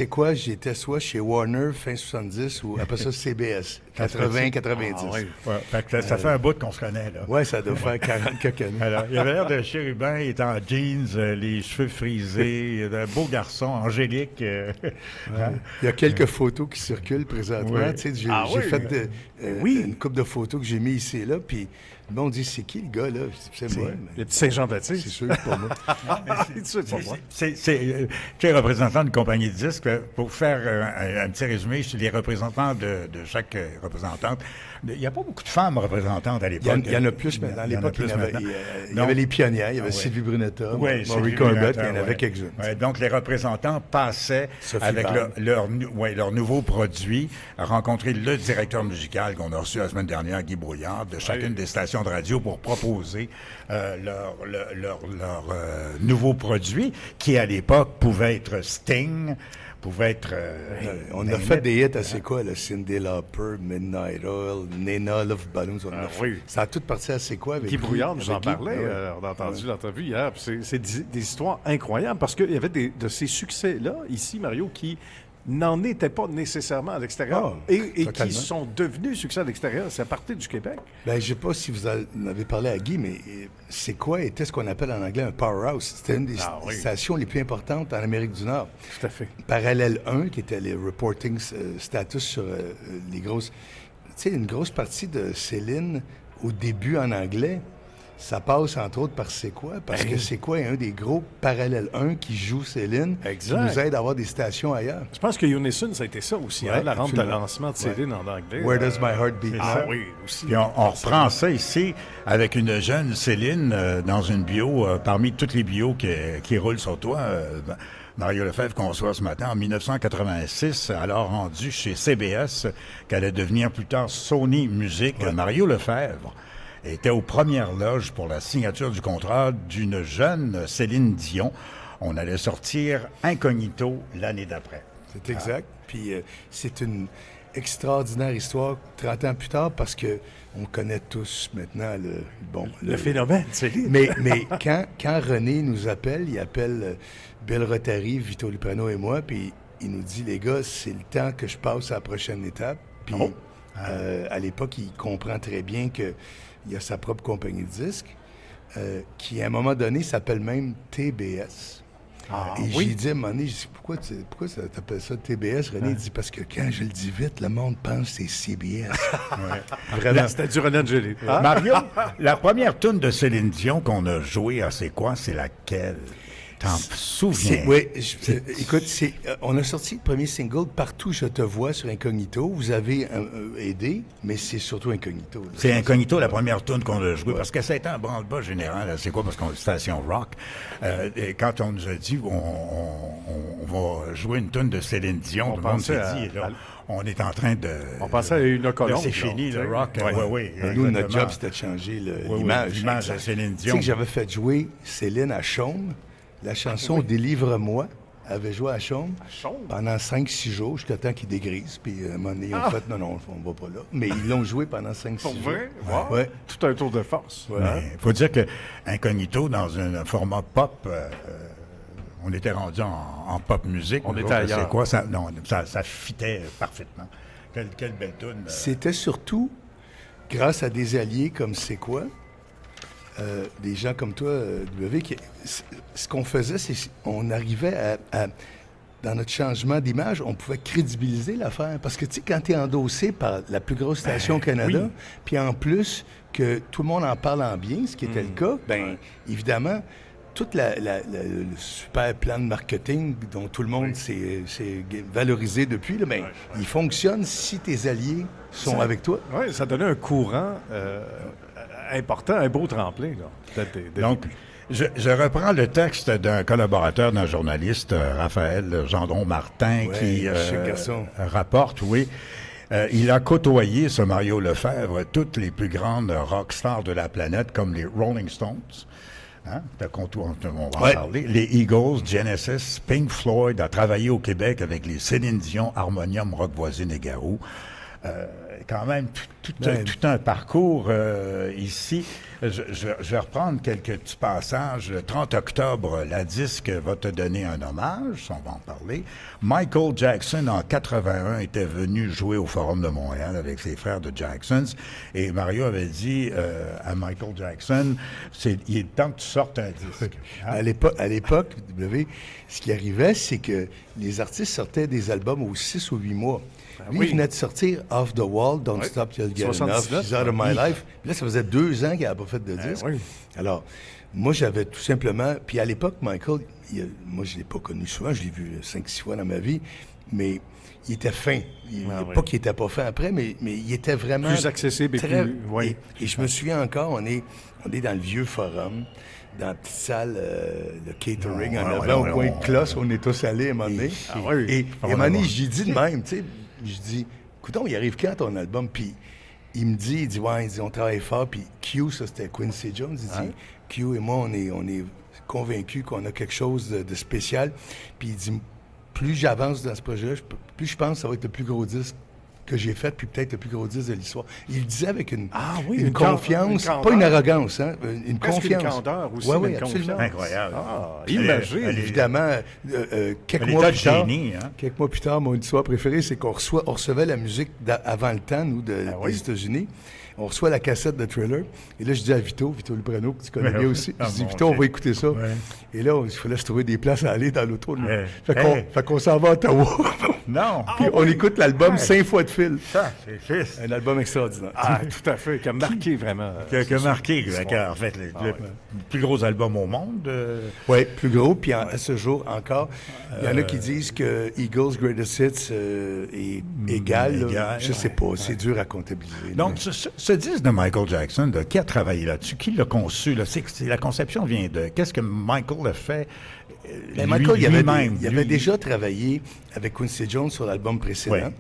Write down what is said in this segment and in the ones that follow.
C'est quoi? J'étais soit chez Warner fin 70 ou après ça CBS, 80-90. Ah, oui. Ouais, fait que ça fait un bout qu'on se connaît, là. Ouais, ça doit faire 40 quelques années. Alors, il avait l'air de chérubin, il était en jeans, les cheveux frisés, un beau garçon, angélique. Ouais. Il y a quelques photos qui circulent présentement. Oui. Tu sais, j'ai Ah oui, fait oui. une couple de photos que j'ai mis ici et là, puis le monde dit, c'est qui le gars, là? C'est moi. Le petit Saint-Jean-Baptiste. C'est sûr que c'est pas moi. C'est pas moi. Tu es représentant d'une compagnie de disques. Pour faire un petit résumé, chez les représentants de chaque représentante, il n'y a pas beaucoup de femmes représentantes à l'époque. Il y en a plus maintenant. À l'époque, il y avait les pionnières, il y avait Sylvie Brunetta, Maurice Corbett, il y en avait quelques-uns. Ouais, donc, les représentants passaient Sophie avec Ball. leur nouveau produit, rencontrer le directeur musical qu'on a reçu la semaine dernière, Guy Brouillard, de chacune des stations de radio pour proposer leur nouveau produit, qui à l'époque pouvait être Sting, pouvait être... On a fait des hits à c'est quoi, là? Cyndi Lauper, Midnight Oil, Nena, Love Balloons. oui. Ça a tout parti à c'est quoi avec Guy Brouillard nous en avec Guy? parlait. Ah ouais. On a entendu l'entrevue hier. Puis c'est des histoires incroyables parce qu'il y avait de ces succès-là, ici, Mario, qui n'en étaient pas nécessairement à l'extérieur et totalement. qui sont devenus succès à l'extérieur. C'est à partir du Québec. Ben, je sais pas si vous en avez parlé à Guy, mais c'est quoi était ce qu'on appelle en anglais un powerhouse? C'était une des stations les plus importantes en Amérique du Nord. Tout à fait. Parallèle 1, qui était les reporting status sur les grosses... Tu sais, une grosse partie de Céline, au début en anglais, ça passe entre autres par C'est quoi? Parce que C'est quoi est un des gros Parallèle 1 qui joue Céline, Exact. qui nous aide à avoir des stations ailleurs. Je pense que Unison, ça a été ça aussi, Ouais, la rampe de absolument. lancement de Céline en anglais. Where does my heart beat? Ah oui, aussi. Puis on reprend ça ici avec une jeune Céline dans une bio, parmi toutes les bios qui roulent sur toi. Mario Lefebvre qu'on reçoit ce matin, en 1986, alors rendu chez CBS, qu'elle allait devenir plus tard Sony Music. Mario Lefebvre était aux premières loges pour la signature du contrat d'une jeune Céline Dion. On allait sortir Incognito l'année d'après. C'est exact. Puis c'est une extraordinaire histoire 30 ans plus tard parce que on connaît tous maintenant Le phénomène, Céline. Mais quand René nous appelle, il appelle Bill Rotary, Vito Luprano et moi, puis il nous dit, les gars, c'est le temps que je passe à la prochaine étape. Puis à l'époque, il comprend très bien qu'il a sa propre compagnie de disques, qui à un moment donné s'appelle même TBS. Et j'ai dit à un moment donné, pourquoi ça t'appelle ça TBS? René dit, parce que quand je le dis vite, le monde pense que c'est CBS. Vraiment, c'était du René Angélil. Mario, la première tune de Céline Dion qu'on a jouée à C'est quoi? C'est laquelle? T'en souviens? Oui, écoute, on a sorti le premier single « Partout je te vois » sur Incognito. Vous avez aidé, mais c'est surtout Incognito. Là. C'est Incognito, la première tune qu'on a jouée, parce que ça a été un branle-bas général. C'est quoi? Parce qu'on est station rock. Et quand on nous a dit on va jouer une tune de Céline Dion, tout le monde s'est dit, là, on est en train de... On pensait à une colombe. C'est fini, le rock. Oui. Nous, notre job, c'était de changer l'image. L'image de Céline Tu Dion. sais que j'avais fait jouer Céline à Chaume. La chanson Délivre-moi avait joué à Chaume pendant 5-6 jours, jusqu'à temps qu'ils dégrisent. Puis à un moment donné, ils ont fait non, on va pas là. Mais ils l'ont joué pendant 5-6 jours. Pour vrai? Wow. Ouais. Tout un tour de force. Il faut dire que Incognito, dans un format pop, on était rendu en pop musique. On était ailleurs. C'est quoi? Ça fitait parfaitement. Quelle belle tune. C'était surtout grâce à des alliés comme C'est quoi? Des gens comme toi, W, ce qu'on faisait, c'est qu'on arrivait à dans notre changement d'image, on pouvait crédibiliser l'affaire. Parce que, tu sais, quand tu es endossé par la plus grosse station au Canada, puis en plus que tout le monde en parle en bien, ce qui était le cas, bien, évidemment, tout le super plan de marketing dont tout le monde s'est valorisé depuis, là, ben, il fonctionne si tes alliés sont avec toi. Oui, ça donnait un courant important, un beau tremplin. Là. Donc, je reprends le texte d'un collaborateur, d'un journaliste, Raphaël Gendron-Martin, qui rapporte, il a côtoyé, ce Mario Lefebvre, toutes les plus grandes rockstars de la planète, comme les Rolling Stones. Hein? On va en parler. Les Eagles, Genesis, Pink Floyd, a travaillé au Québec avec les Céline Dion, Harmonium, Rock Voisine et Garou. quand même Ben, tout un parcours ici. Je vais reprendre quelques petits passages. Le 30 octobre, la disque va te donner un hommage, on va en parler. Michael Jackson, en 81, était venu jouer au Forum de Montréal avec ses frères de Jacksons. Et Mario avait dit à Michael Jackson, il est temps que tu sortes un disque. Hein? À l'époque, W, ce qui arrivait, c'est que les artistes sortaient des albums aux 6 ou 8 mois. Lui, il venait de sortir Off the Wall, Don't Stop Till You Get Enough, She's Out of My Life. Puis là, ça faisait 2 ans qu'il n'avait pas fait de disque. Alors, moi, j'avais tout simplement... Puis à l'époque, Michael, moi, je ne l'ai pas connu souvent, je l'ai vu 5-6 fois dans ma vie, mais il était fin. Pas qu'il n'était pas fin après, mais il était vraiment... Plus accessible et plus... Oui. Et je me souviens encore, on est dans le vieux forum, dans la petite salle de catering en avant, au coin de Closse, on est tous allés à un moment donné. Et à un moment donné, j'ai dit de même, tu sais, je dis, écoute, il arrive quand ton album? Puis il me dit, on travaille fort, puis Q, ça c'était Quincy Jones, il dit, Q et moi, on est convaincus qu'on a quelque chose de spécial. Puis il dit, plus j'avance dans ce projet-là, plus je pense que ça va être le plus gros disque que j'ai fait, puis peut-être le plus gros disque de l'histoire. Il le disait avec une confiance, pas une arrogance, hein, une confiance. Une candeur aussi. Oui, absolument. Incroyable. Imagine. Évidemment, quelques mois plus tard, mon histoire préférée, c'est qu'on recevait la musique avant le temps, nous, des États-Unis. On reçoit la cassette de Thriller. Et là, je dis à Vito Lubrano, que tu connais bien aussi, je dis, Vito, on va écouter ça. Ouais. Et là, il fallait se trouver des places à aller dans l'auto. Fait qu'on s'en va à Ottawa. Non. Puis on écoute l'album 5 fois de fil. Ça, c'est fils. Un album extraordinaire. Tout à fait. Qui a marqué vraiment. Qui a marqué, en fait, le plus gros album au monde. Oui, plus gros. Puis à ce jour encore, il y en a qui disent que Eagles Greatest Hits est égal. Je ne sais pas. C'est dur à comptabiliser. Donc, ce disque de Michael Jackson, qui a travaillé là-dessus? Qui l'a conçu? La conception vient de... Qu'est-ce que Michael a fait Michael, lui-même? Il avait déjà travaillé avec Quincy Jones sur l'album précédent.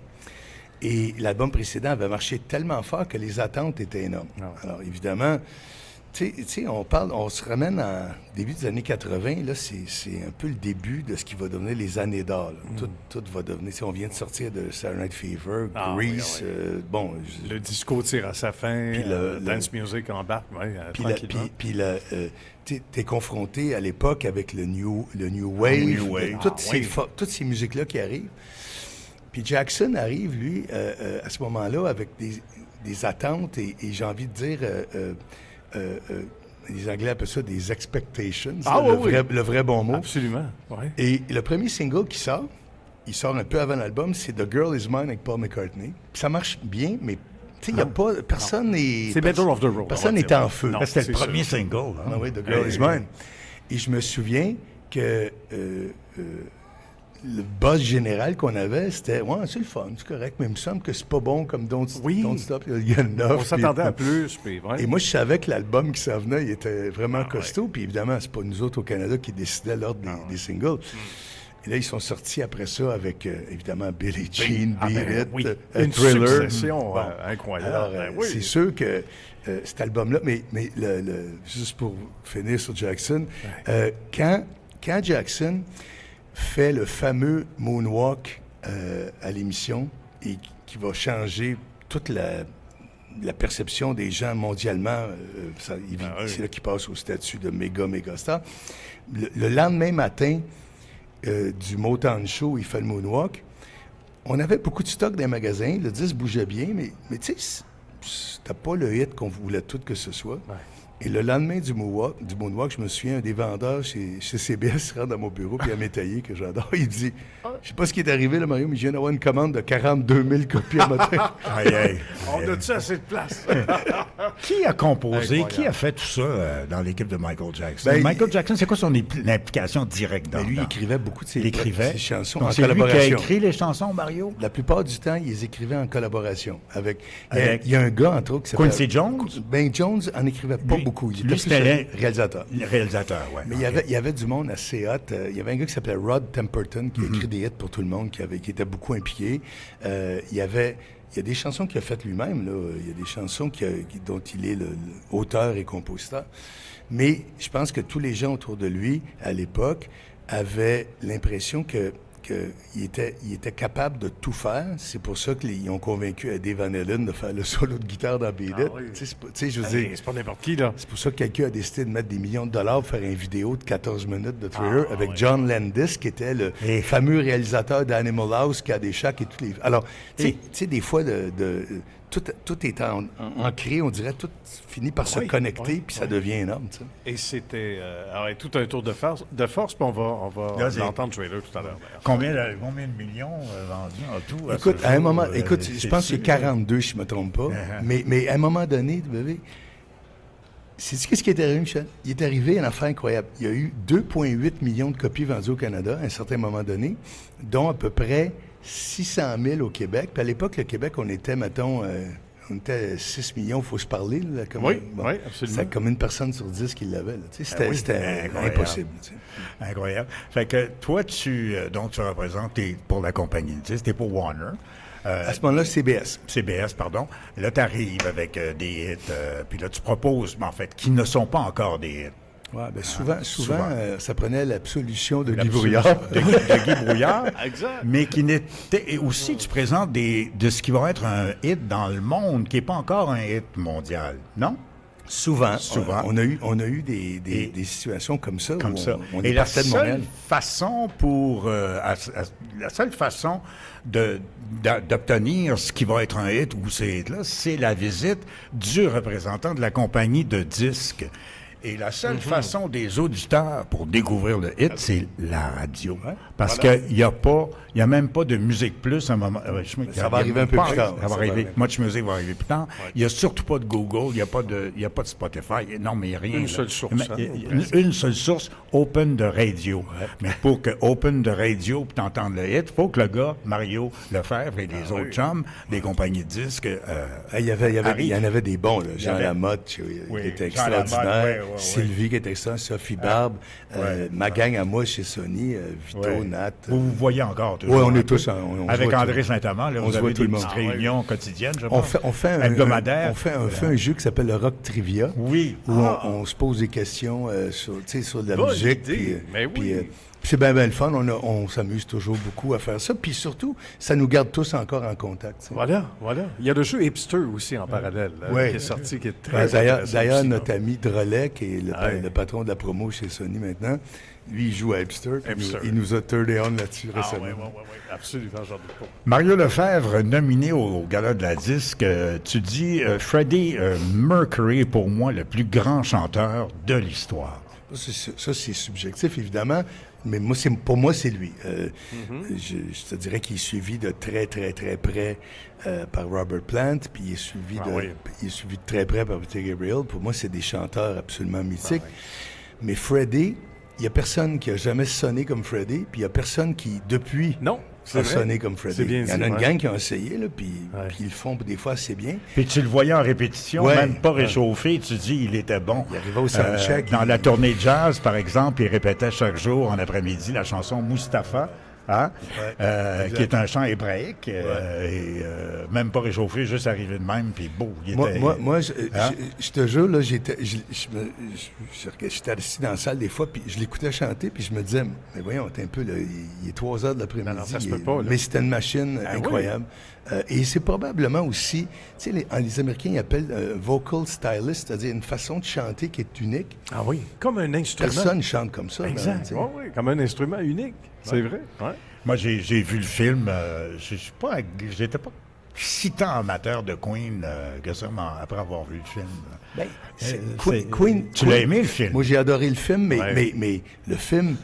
Oui. Et l'album précédent avait marché tellement fort que les attentes étaient énormes. Alors, évidemment, tu sais, on se ramène en début des années 80. Là, c'est un peu le début de ce qui va devenir les années d'or. Tout va devenir... On vient de sortir de Saturday Night Fever, Grease, le disco tire à sa fin, puis dance music embarque, tranquillement. Puis t'es confronté à l'époque avec le New Wave, toutes ces musiques-là qui arrivent. Puis Jackson arrive, lui, à ce moment-là, avec des attentes et j'ai envie de dire... les Anglais appellent ça des expectations, le vrai bon mot. Absolument, Et le premier single qui sort, il sort un peu avant l'album, c'est The Girl Is Mine avec Paul McCartney. Puis ça marche bien, mais il n'y a pas... Personne n'est... C'est Better of the Road. Personne n'est en feu. C'était le premier single. Ah oui, The Girl Is Mine. Et je me souviens que... le buzz général qu'on avait, c'était c'est le fun, c'est correct, mais il me semble que c'est pas bon comme Don't Stop, il y a une offre. On s'attendait à plus. Et moi, je savais que l'album qui s'en venait, il était vraiment costaud. Puis évidemment, c'est pas nous autres au Canada qui décidaient l'ordre des singles. Et là, ils sont sortis après ça avec, évidemment, Billie Jean, Beat It, une Thriller. succession incroyable. Alors, c'est sûr que cet album-là, mais juste pour finir sur Jackson, quand Jackson fait le fameux moonwalk à l'émission et qui va changer toute la perception des gens mondialement. C'est là qu'il passe au statut de méga star. Le lendemain matin du Motown Show, il fait le moonwalk. On avait beaucoup de stock dans les magasins. Le disque bougeait bien, mais tu sais, c'était pas le hit qu'on voulait tout que ce soit. Ouais. Et le lendemain du moonwalk, je me souviens, un des vendeurs chez CBS rentre dans mon bureau, puis il y a un métayer que j'adore. Il dit, je sais pas ce qui est arrivé, là, Mario, mais je viens d'avoir une commande de 42 000 copies à matin. On a-tu assez de place? Qui a composé, qui a fait tout ça dans l'équipe de Michael Jackson? Michael Jackson, c'est quoi son implication directe dans lui, il écrivait beaucoup de ses chansons en collaboration. C'est lui qui a écrit les chansons, Mario? La plupart du temps, il les écrivait en collaboration. Il y a un gars, entre autres, qui s'appelle... Quincy Jones? Ben, Jones en écrivait pas beaucoup. Lui, c'était le réalisateur. Le réalisateur, oui. Mais il y avait du monde assez hot. Il y avait un gars qui s'appelait Rod Temperton, qui a écrit des hits pour tout le monde, qui était beaucoup impliqué. Il y a des chansons qu'il a faites lui-même. Là. Il y a des chansons dont il est l'auteur et compositeur. Mais je pense que tous les gens autour de lui, à l'époque, avaient l'impression que qu'il était capable de tout faire. C'est pour ça qu'ils ont convaincu Eddie Van Halen de faire le solo de guitare dans Beat It. Oui. Je veux dire, C'est pas n'importe qui, là. c'est pour ça que quelqu'un a décidé de mettre des millions de dollars pour faire une vidéo de 14 minutes de Thriller avec John Landis, qui était le fameux réalisateur d'Animal House, qui a des chats et tous les... Alors, tu sais, des fois, tout est ancré, on dirait, tout finit par se connecter, puis ça devient énorme, tu sais. Et c'était tout un tour de force, puis on va l'entendre trailer tout à l'heure. Combien de millions vendus en tout? Écoute, à un moment, je pense que c'est 42, si je ne me trompe pas, mais à un moment donné, sais-tu qu'est-ce qui est arrivé, Michel? Il est arrivé une affaire incroyable. Il y a eu 2,8 millions de copies vendues au Canada à un certain moment donné, dont à peu près 600 000 au Québec. Puis à l'époque, le Québec, on était, mettons, 6 millions, il faut se parler. Là, oui, absolument. C'était comme une personne sur 10 qui l'avait. C'était impossible. Tu sais. Incroyable. Fait que toi, tu représentes pour la compagnie, tu sais, c'était pour Warner. À ce moment-là, CBS. CBS, pardon. Là, tu arrives avec des hits, puis là, tu proposes, mais en fait, qui ne sont pas encore des hits. Oui, bien souvent. Ça prenait l'absolution de Guy Brouillard. De Guy Brouillard. Exact. Mais qui n'était... Et aussi, tu présentes de ce qui va être un hit dans le monde, qui n'est pas encore un hit mondial, non? Souvent. On a eu des situations comme ça. On Et la seule façon la seule façon d'obtenir ce qui va être un hit ou ces hits-là, c'est la visite du représentant de la compagnie de disques. Et la seule façon des auditeurs pour découvrir le hit, c'est la radio. Ouais. Parce qu'il n'y a même pas de Musique Plus à un moment. Ça va arriver un peu plus tard. Much Music va arriver plus tard. Ouais. Il n'y a surtout pas de Google, il n'y a pas de Spotify. Non, mais il n'y a rien. Une seule source. Une seule source, Open de Radio. Ouais. Mais pour que Open de Radio, pour t'entendre le hit, il faut que le gars, Mario Lefebvre et les autres chums, des compagnies de disques, il y en avait des bons. Là. Jean Lamotte, qui était extraordinaire. Sylvie qui est extraordinaire, Sophie Barbe, ma gang à moi chez Sony, Vito, Nat. Vous voyez encore toujours. Oui, on est tous. avec André Saint-Amand, vous avez des petites réunions quotidiennes, je pense. On fait un jeu qui s'appelle le Rock Trivia. Oui. Où on se pose des questions sur de la musique. Puis c'est bien le fun. On s'amuse toujours beaucoup à faire ça. Puis surtout, ça nous garde tous encore en contact. T'sais. Voilà. Il y a le jeu Hipster aussi en parallèle, qui est sorti, qui est très D'ailleurs, notre ami Drolet, qui est le patron de la promo chez Sony maintenant, lui, il joue à Hipster. Il nous a turned on là-dessus récemment. Oui, absolument, j'en doute pas. Mario Lefebvre, nominé au Gala de la Disque, tu dis Freddie Mercury est pour moi le plus grand chanteur de l'histoire. Ça, c'est subjectif, évidemment. Mais pour moi, c'est lui. Je te dirais qu'il est suivi de très, très, très près par Robert Plant, puis il est suivi de très près par Peter Gabriel. Pour moi, c'est des chanteurs absolument mythiques. Mais Freddie, il n'y a personne qui a jamais sonné comme Freddie, puis il n'y a personne qui, depuis, a sonné comme Freddie. Il y en a une gang qui a essayé, là, puis ils le font des fois assez bien. Puis tu le voyais en répétition, même pas réchauffé, tu dis il était bon. Il arrivait au soundcheck. Dans la tournée de jazz, par exemple, il répétait chaque jour en après-midi la chanson Mustapha. Qui est un chant hébraïque, et même pas réchauffé, juste arrivé de même, puis beau. Moi, je te jure, là, j'étais assis dans la salle des fois, puis je l'écoutais chanter, puis je me disais, mais voyons, t'es un peu, là, il est 3 heures de l'après-midi. Non, ça se peut pas, là. Mais c'était une machine incroyable. Et c'est probablement aussi, tu sais, les Américains ils appellent vocal stylist, c'est-à-dire une façon de chanter qui est unique. Ah oui, comme un instrument. Personne chante comme ça. Exact. Oui, comme un instrument unique. C'est vrai. Ouais. Moi, j'ai vu le film. J'étais pas si tant amateur de Queen que ça, après avoir vu le film. Queen. Tu l'as aimé, le film? Moi, j'ai adoré le film, mais le film.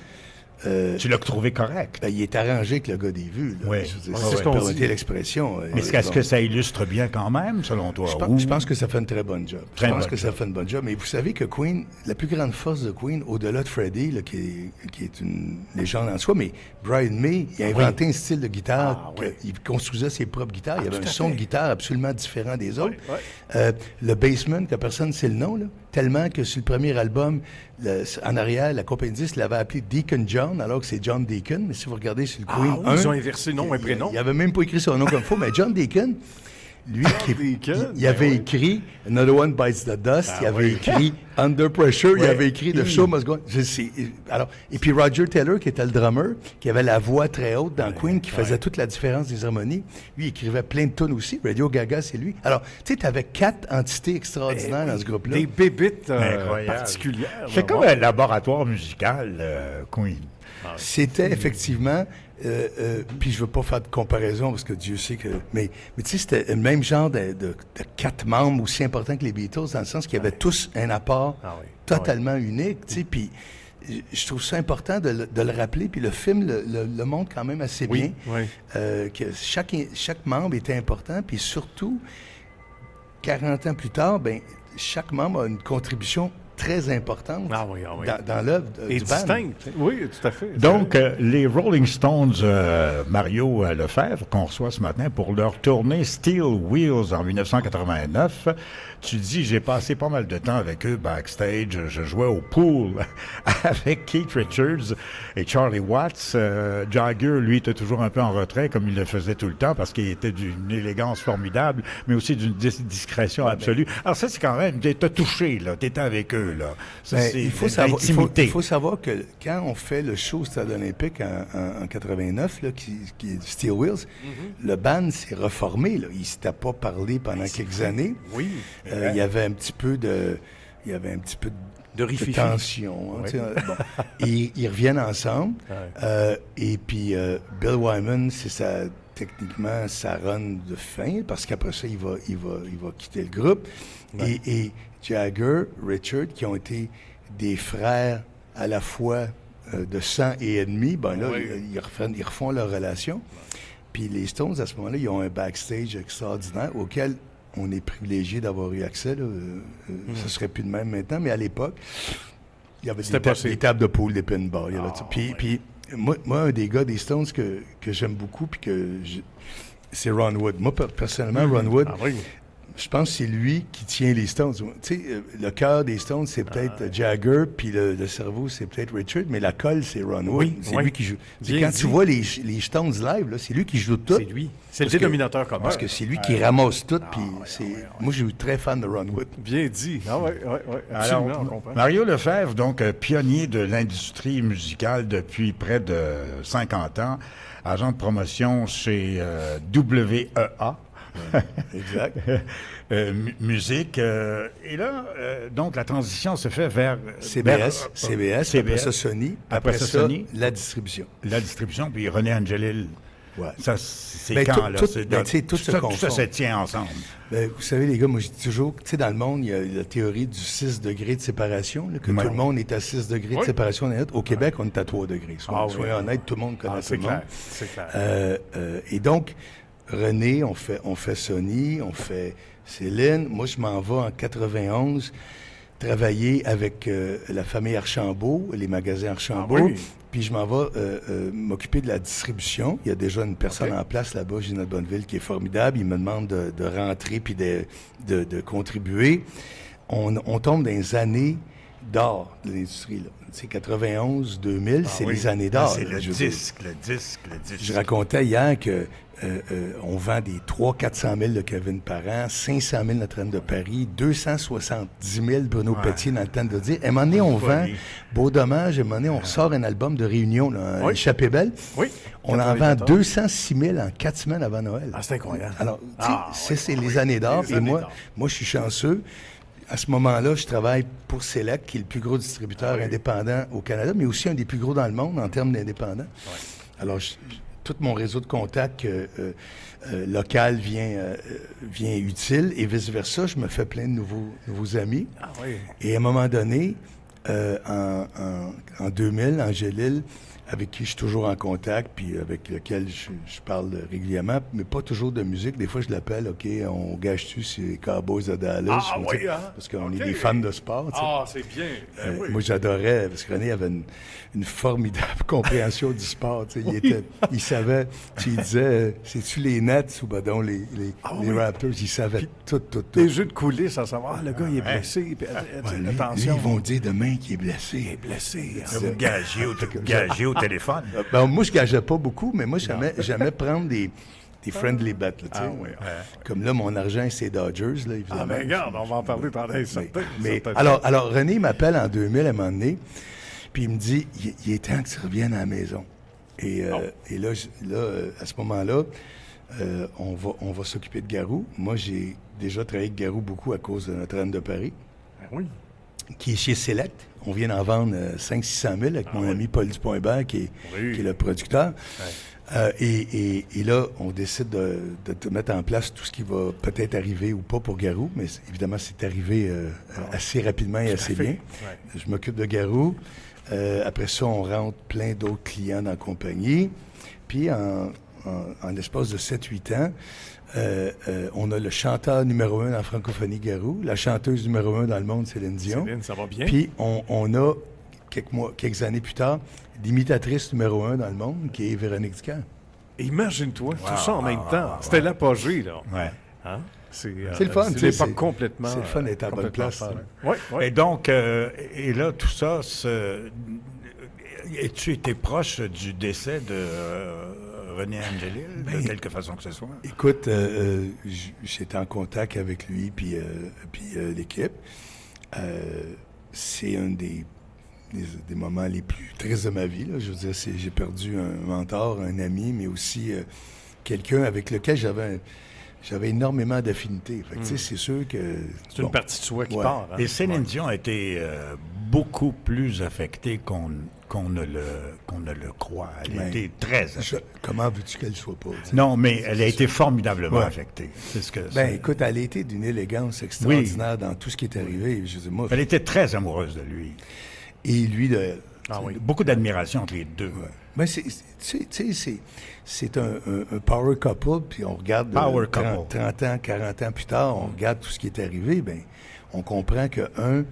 Tu l'as trouvé correct. Il est arrangé avec le gars des vues. C'est ce qu'on dit. L'expression. Mais est-ce que ça illustre bien quand même, selon toi? Je pense que ça fait une très bonne job. Ça fait une bonne job. Mais vous savez que Queen, la plus grande force de Queen, au-delà de Freddie, là, qui est une légende en soi, mais Brian May, il a inventé un style de guitare. Il construisait ses propres guitares. Il y avait un son de guitare absolument différent des autres. Le Basement, que personne ne sait le nom, là, tellement que sur le premier album, en arrière, la compagnie de disques l'avait appelé Deacon John, alors que c'est John Deacon. Mais si vous regardez sur le Queen 1... Ils ont inversé nom et prénom. Il n'avait même pas écrit son nom comme il faut, mais John Deacon, lui il avait oui. écrit Another One Bites the Dust, il avait écrit Under Pressure, il avait écrit The Show Must Go On. Alors, et puis Roger Taylor, qui était le drummer, qui avait la voix très haute dans Queen, qui faisait toute la différence des harmonies, lui, il écrivait plein de tunes aussi. Radio Gaga, c'est lui. Alors, tu sais, tu avais 4 entités extraordinaires dans ce groupe-là. Des bébites Incroyable. particulières. C'est comme un laboratoire musical, Queen. C'était effectivement, puis je veux pas faire de comparaison parce que Dieu sait que, mais tu sais, c'était le même genre de 4 membres aussi importants que les Beatles, dans le sens qu'ils avaient tous un apport totalement unique, tu sais, puis je trouve ça important de le rappeler, puis le film le montre quand même assez bien, que chaque membre était important, puis surtout, 40 ans plus tard, ben chaque membre a une contribution très importante dans l'œuvre du band. Distincte. Oui, tout à fait. Donc, les Rolling Stones, Mario Lefebvre, qu'on reçoit ce matin pour leur tournée Steel Wheels en 1989, tu dis, j'ai passé pas mal de temps avec eux backstage, je jouais au pool avec Keith Richards et Charlie Watts. Jagger, lui, était toujours un peu en retrait, comme il le faisait tout le temps, parce qu'il était d'une élégance formidable, mais aussi d'une discrétion absolue. Alors ça, c'est quand même, t'as touché, là, t'étais avec eux. Là. Ça, il faut savoir que quand on fait le show au Stade olympique en 89, là, qui est Steel Wheels, le band s'est reformé. Là. Il ne s'était pas parlé pendant quelques années. Oui. Il y avait un petit peu de tension. Hein, bon. Et ils reviennent ensemble. Et puis Bill Wyman, c'est techniquement sa run de fin, parce qu'après ça, il va quitter le groupe. Et Jagger, Richard, qui ont été des frères à la fois de sang et ennemis, ben là, ils refont leur relation. Puis les Stones, à ce moment-là, ils ont un backstage extraordinaire auquel on est privilégié d'avoir eu accès. Ça serait plus de même maintenant, mais à l'époque, il y avait des tables de pool, des pinballs. Puis moi, un des gars des Stones que j'aime beaucoup, puis c'est Ron Wood. Moi, personnellement, Ron Wood, je pense que c'est lui qui tient les Stones. Tu sais, le cœur des Stones, c'est peut-être Jagger, puis le cerveau, c'est peut-être Richard, mais la colle, c'est Ron Wood. C'est lui qui joue. Quand tu vois les Stones live, là, c'est lui qui joue tout. C'est lui. C'est le dénominateur commun. Parce que c'est lui qui ramasse tout. Moi, je suis très fan de Ron Wood. Bien dit. Absolument, on comprend. Mario Lefebvre, donc pionnier de l'industrie musicale depuis près de 50 ans, agent de promotion chez WEA. Exact. Musique. Et là, donc, la transition se fait vers... CBS, après ça Sony, après ça Sony, la distribution. La distribution, puis René Angelil. Ouais. Ça, c'est quand, là? Tout ça se tient ensemble. Vous savez, les gars, moi, je dis toujours, tu sais, dans le monde, il y a la théorie du 6 degrés de séparation, là, que tout le monde est à 6 degrés de séparation. Au Québec, on est à 3 degrés. Soyons honnêtes, tout le monde connaît tout le monde. C'est clair. Et donc, René, on fait Sony, on fait Céline. Moi, je m'en vais en 91 travailler avec la famille Archambault, les magasins Archambault. Puis je m'en vais m'occuper de la distribution. Il y a déjà une personne en place là-bas, Ginette Bonneville, qui est formidable. Il me demande de rentrer puis de contribuer. On tombe dans les années d'or de l'industrie, là. C'est 91, 2000, c'est les années d'or. C'est le disque. Je racontais hier que on vend des 300-400 000 de Kevin par an, 500 000 Notre-Dame de Paris, 270 000 Bruno Pelletier dans le temps de dire. À un moment donné, on vend Beau Dommage, à un moment donné, on sort un album de réunion, là, Échappée belle. Oui. On en vend 206 000 en 4 semaines avant Noël. Ah, c'est incroyable. Alors, c'est les années d'or. Et moi, je suis chanceux. À ce moment-là, je travaille pour Select, qui est le plus gros distributeur indépendant au Canada, mais aussi un des plus gros dans le monde en termes d'indépendants. Alors, tout mon réseau de contacts local vient utile et vice-versa. Je me fais plein de nouveaux amis. Et à un moment donné, en 2000, Angélil, avec qui je suis toujours en contact, puis avec lequel je parle régulièrement, mais pas toujours de musique. Des fois, je l'appelle, OK, on gage-tu ces Cowboys de Dallas? Parce qu'on est des fans de sport. C'est bien. Moi, j'adorais, parce que René avait une formidable compréhension du sport. Il savait, il disait, c'est-tu les Nets ou les Raptors? Il savait tout. Les jeux de coulisses, à savoir, le gars, il est blessé. Attention. Lui, ils vont dire demain qu'il est blessé. Il est blessé. Vous gagez au téléphone. Moi, je gageais pas beaucoup, mais moi, j'aimais prendre des des friendly bets. Là, tu sais. Comme là, mon argent, c'est Dodgers, là, évidemment. Ah, mais regarde, on va en parler pendant alors, René m'appelle en 2000 à un moment donné, puis il me dit, il est temps que tu reviennes à la maison. Et là, à ce moment-là, on va s'occuper de Garou. Moi, j'ai déjà travaillé avec Garou beaucoup à cause de Notre-Dame de Paris. Ben oui. Qui est chez Select. On vient d'en vendre 500-600 000 avec mon ami Paul Dupont-Hébert, qui est le producteur. Ouais. Et là, on décide de mettre en place tout ce qui va peut-être arriver ou pas pour Garou, mais évidemment, c'est arrivé assez rapidement et assez bien. Ouais. Je m'occupe de Garou. Après ça, on rentre plein d'autres clients dans la compagnie. Puis, en l'espace de 7-8 ans, on a le chanteur numéro 1 dans la francophonie Garou, la chanteuse numéro 1 dans le monde, Céline Dion. Céline, ça va bien. Puis, on a, quelques années plus tard, l'imitatrice numéro 1 dans le monde, qui est Véronique Dicker. Imagine-toi, tout ça en même temps. C'était l'apogée, là. Ouais. Hein? C'est le fun. C'est l'époque complètement. C'est le fun d'être à la bonne place. Et donc, et là, tout ça, as-tu été proche du décès de René Angélil, de quelque façon que ce soit? Écoute, j'étais en contact avec lui puis l'équipe. C'est un des moments les plus tristes de ma vie. Là. Je veux dire, j'ai perdu un mentor, un ami, mais aussi quelqu'un avec lequel j'avais énormément d'affinités. C'est sûr que... C'est une partie de soi qui part. Hein? Et Céline Dion a été beaucoup plus affectée qu'on ne le croit. Elle a été très affectée. Comment veux-tu qu'elle ne soit pas? T'sais? Non, mais elle a été formidablement affectée. Écoute, elle a été d'une élégance extraordinaire dans tout ce qui est arrivé. Je veux dire, moi, elle était très amoureuse de lui. Et lui, beaucoup d'admiration entre les deux. Ouais. Ben c'est un power couple, puis on regarde 30 ans, 40 ans plus tard, on regarde tout ce qui est arrivé, ben on comprend qu'un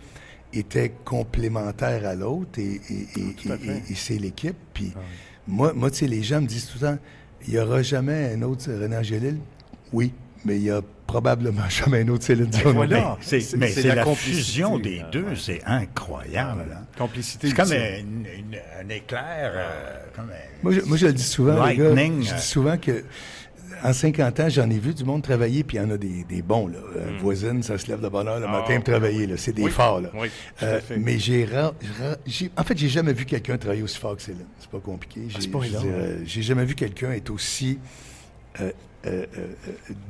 était complémentaire à l'autre et c'est l'équipe. Puis moi, tu sais, les gens me disent tout le temps, il n'y aura jamais un autre René Angélil? Oui, mais il n'y a probablement jamais un autre Céline Dion. Voilà. Mais c'est la fusion des deux, c'est incroyable. Hein? Complicité. C'est comme un éclair. Moi, je le dis souvent, les gars, lightning. Je dis souvent que en 50 ans, j'en ai vu du monde travailler, puis il y en a des bons. Là. Voisine, ça se lève de bonne heure le matin pour travailler. Là. C'est des forts. Là. Oui, mais en fait, j'ai jamais vu quelqu'un travailler aussi fort que Céline. C'est pas compliqué. J'ai jamais vu quelqu'un être aussi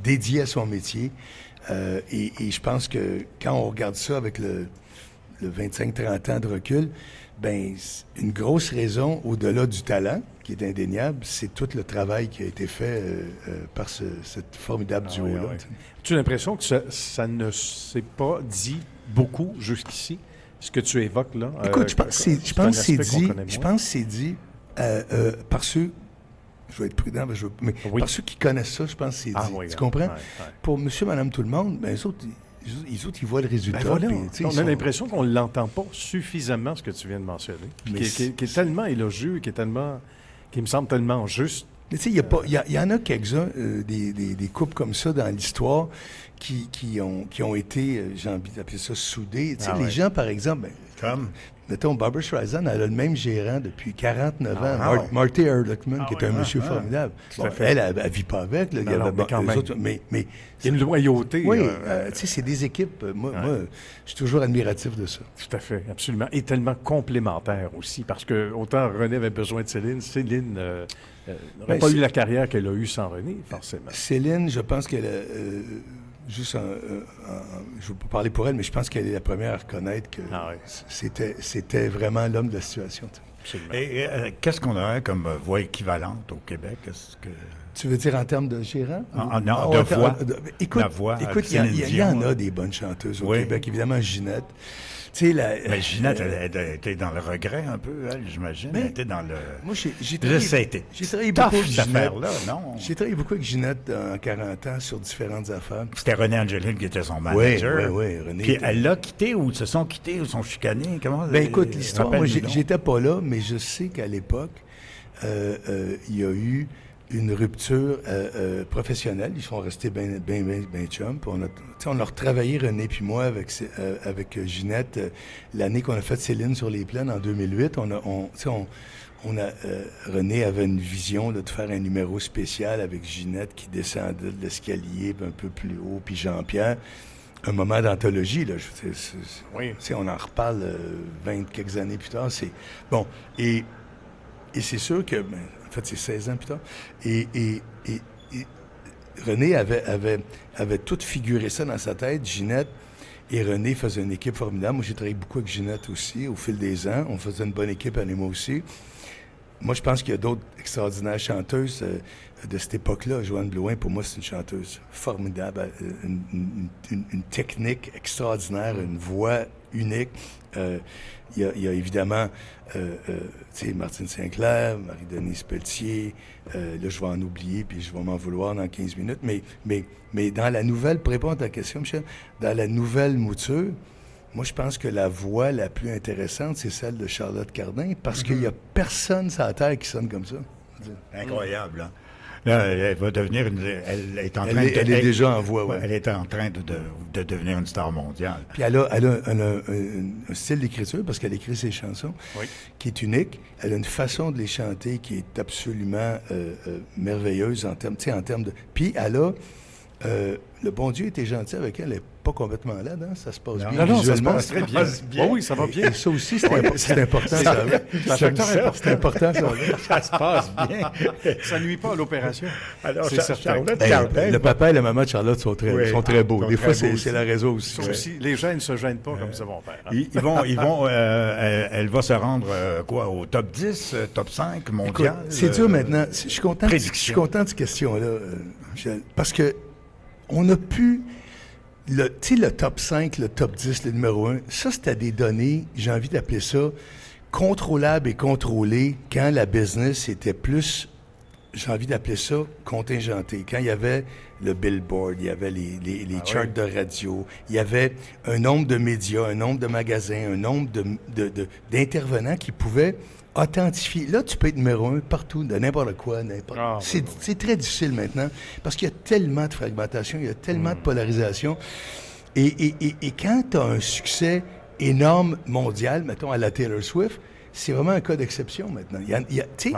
dédié à son métier. Et je pense que quand on regarde ça avec le 25-30 ans de recul, ben une grosse raison, au-delà du talent, qui est indéniable, c'est tout le travail qui a été fait par cette formidable duo-là. As-tu l'impression que ça ne s'est pas dit beaucoup jusqu'ici, ce que tu évoques là? Écoute, je pense que c'est dit par ceux... Je vais être prudent, mais par ceux qui connaissent ça, je pense que c'est dit. Tu comprends? Pour monsieur, madame, tout le monde, ben, les autres, ils voient le résultat. On a l'impression qu'on ne l'entend pas suffisamment, ce que tu viens de mentionner. Qui est tellement élogieux, qui me semble tellement juste. Mais tu sais, il y en a quelques-uns, des couples comme ça dans l'histoire qui ont été, j'ai envie d'appeler ça, soudés. Tu sais, les gens, par exemple, comme... Mettons, Barbra Streisand, elle a le même gérant depuis 49 ans, Marty Ehrlichman, qui est un monsieur formidable. Elle ne vit pas avec. Là, mais quand même. Mais il y a une loyauté. Oui, tu sais, c'est des équipes. Moi, je suis toujours admiratif de ça. Tout à fait, absolument. Et tellement complémentaire aussi, parce que autant René avait besoin de Céline n'aurait pas eu la carrière qu'elle a eue sans René, forcément. Céline, je pense qu'elle a... je ne veux pas parler pour elle, mais je pense qu'elle est la première à reconnaître que c'était vraiment l'homme de la situation. Et qu'est-ce qu'on aurait comme voix équivalente au Québec? Tu veux dire en termes de gérant? Non, de voix. Écoute, il y en a des bonnes chanteuses au Québec. Évidemment, Ginette. Mais Ginette, elle était dans le regret un peu, elle, j'imagine. Elle était dans le... Moi, j'ai travaillé beaucoup avec Ginette. Non? J'ai travaillé beaucoup avec Ginette en 40 ans sur différentes affaires. C'était René Angélil qui était son manager. Oui, René. Puis elle l'a quitté ou se sont quittés ou sont chicanés? Comment? Ben écoute, l'histoire, moi, j'étais pas là, mais je sais qu'à l'époque, il y a eu une rupture professionnelle. Ils sont restés bien chum. Puis on a retravaillé, René puis moi, avec Ginette, l'année qu'on a fait Céline sur les plaines en 2008. René avait une vision là, de faire un numéro spécial avec Ginette qui descendait de l'escalier un peu plus haut, puis Jean-Pierre. Un moment d'anthologie, là. On en reparle 20 quelques années plus tard. Bon. Et c'est sûr que, en fait, c'est 16 ans plus tard. Et René avait tout figuré ça dans sa tête. Ginette et René faisaient une équipe formidable. Moi, j'ai travaillé beaucoup avec Ginette aussi, au fil des ans. On faisait une bonne équipe, elle et moi aussi. Moi, je pense qu'il y a d'autres extraordinaires chanteuses de cette époque-là. Joanne Blouin, pour moi, c'est une chanteuse formidable, une technique extraordinaire, une voix unique. Il y a évidemment Martine Sinclair, Marie-Denise Pelletier. Là, je vais en oublier, puis je vais m'en vouloir dans 15 minutes. Mais dans la nouvelle, pour répondre à ta question, Michel, dans la nouvelle mouture, moi, je pense que la voix la plus intéressante, c'est celle de Charlotte Cardin, parce qu'il n'y a personne sur la Terre qui sonne comme ça. Incroyable, hein? Là, elle va devenir elle est en train elle est déjà en voix, oui. Elle est en train de devenir une star mondiale. Puis elle a un style d'écriture, parce qu'elle écrit ses chansons, qui est unique. Elle a une façon de les chanter qui est absolument merveilleuse en termes de... Puis elle a... le bon Dieu était gentil avec elle. Elle n'est pas complètement laide, hein? Ça se passe bien. Non, ça se passe très bien. Oui, ça va bien. Et ça aussi, c'est important. C'est important, ça. Ça se passe bien. Ça ne nuit pas à l'opération. Alors, c'est certain. Le papa et la maman de Charlotte sont très beaux. Des fois, c'est la raison aussi. Ça aussi, les jeunes ne se gênent pas comme ça, mon père. Hein? Elle va se rendre, au top 10, top 5 mondial? Écoute, c'est dur maintenant. Je suis content de cette question-là, Michel, parce que on a pu... le top 5, le top 10, le numéro 1, ça, c'était des données, j'ai envie d'appeler ça, contrôlables et contrôlées quand la business était plus, j'ai envie d'appeler ça, contingenté. Quand il y avait le Billboard, il y avait les charts de radio, il y avait un nombre de médias, un nombre de magasins, un nombre d'intervenants qui pouvaient authentifier. Là, tu peux être numéro 1 partout, de n'importe quoi, c'est très difficile maintenant, parce qu'il y a tellement de fragmentation, il y a tellement de polarisation. Et quand tu as un succès énorme mondial, mettons à la Taylor Swift, c'est vraiment un cas d'exception maintenant.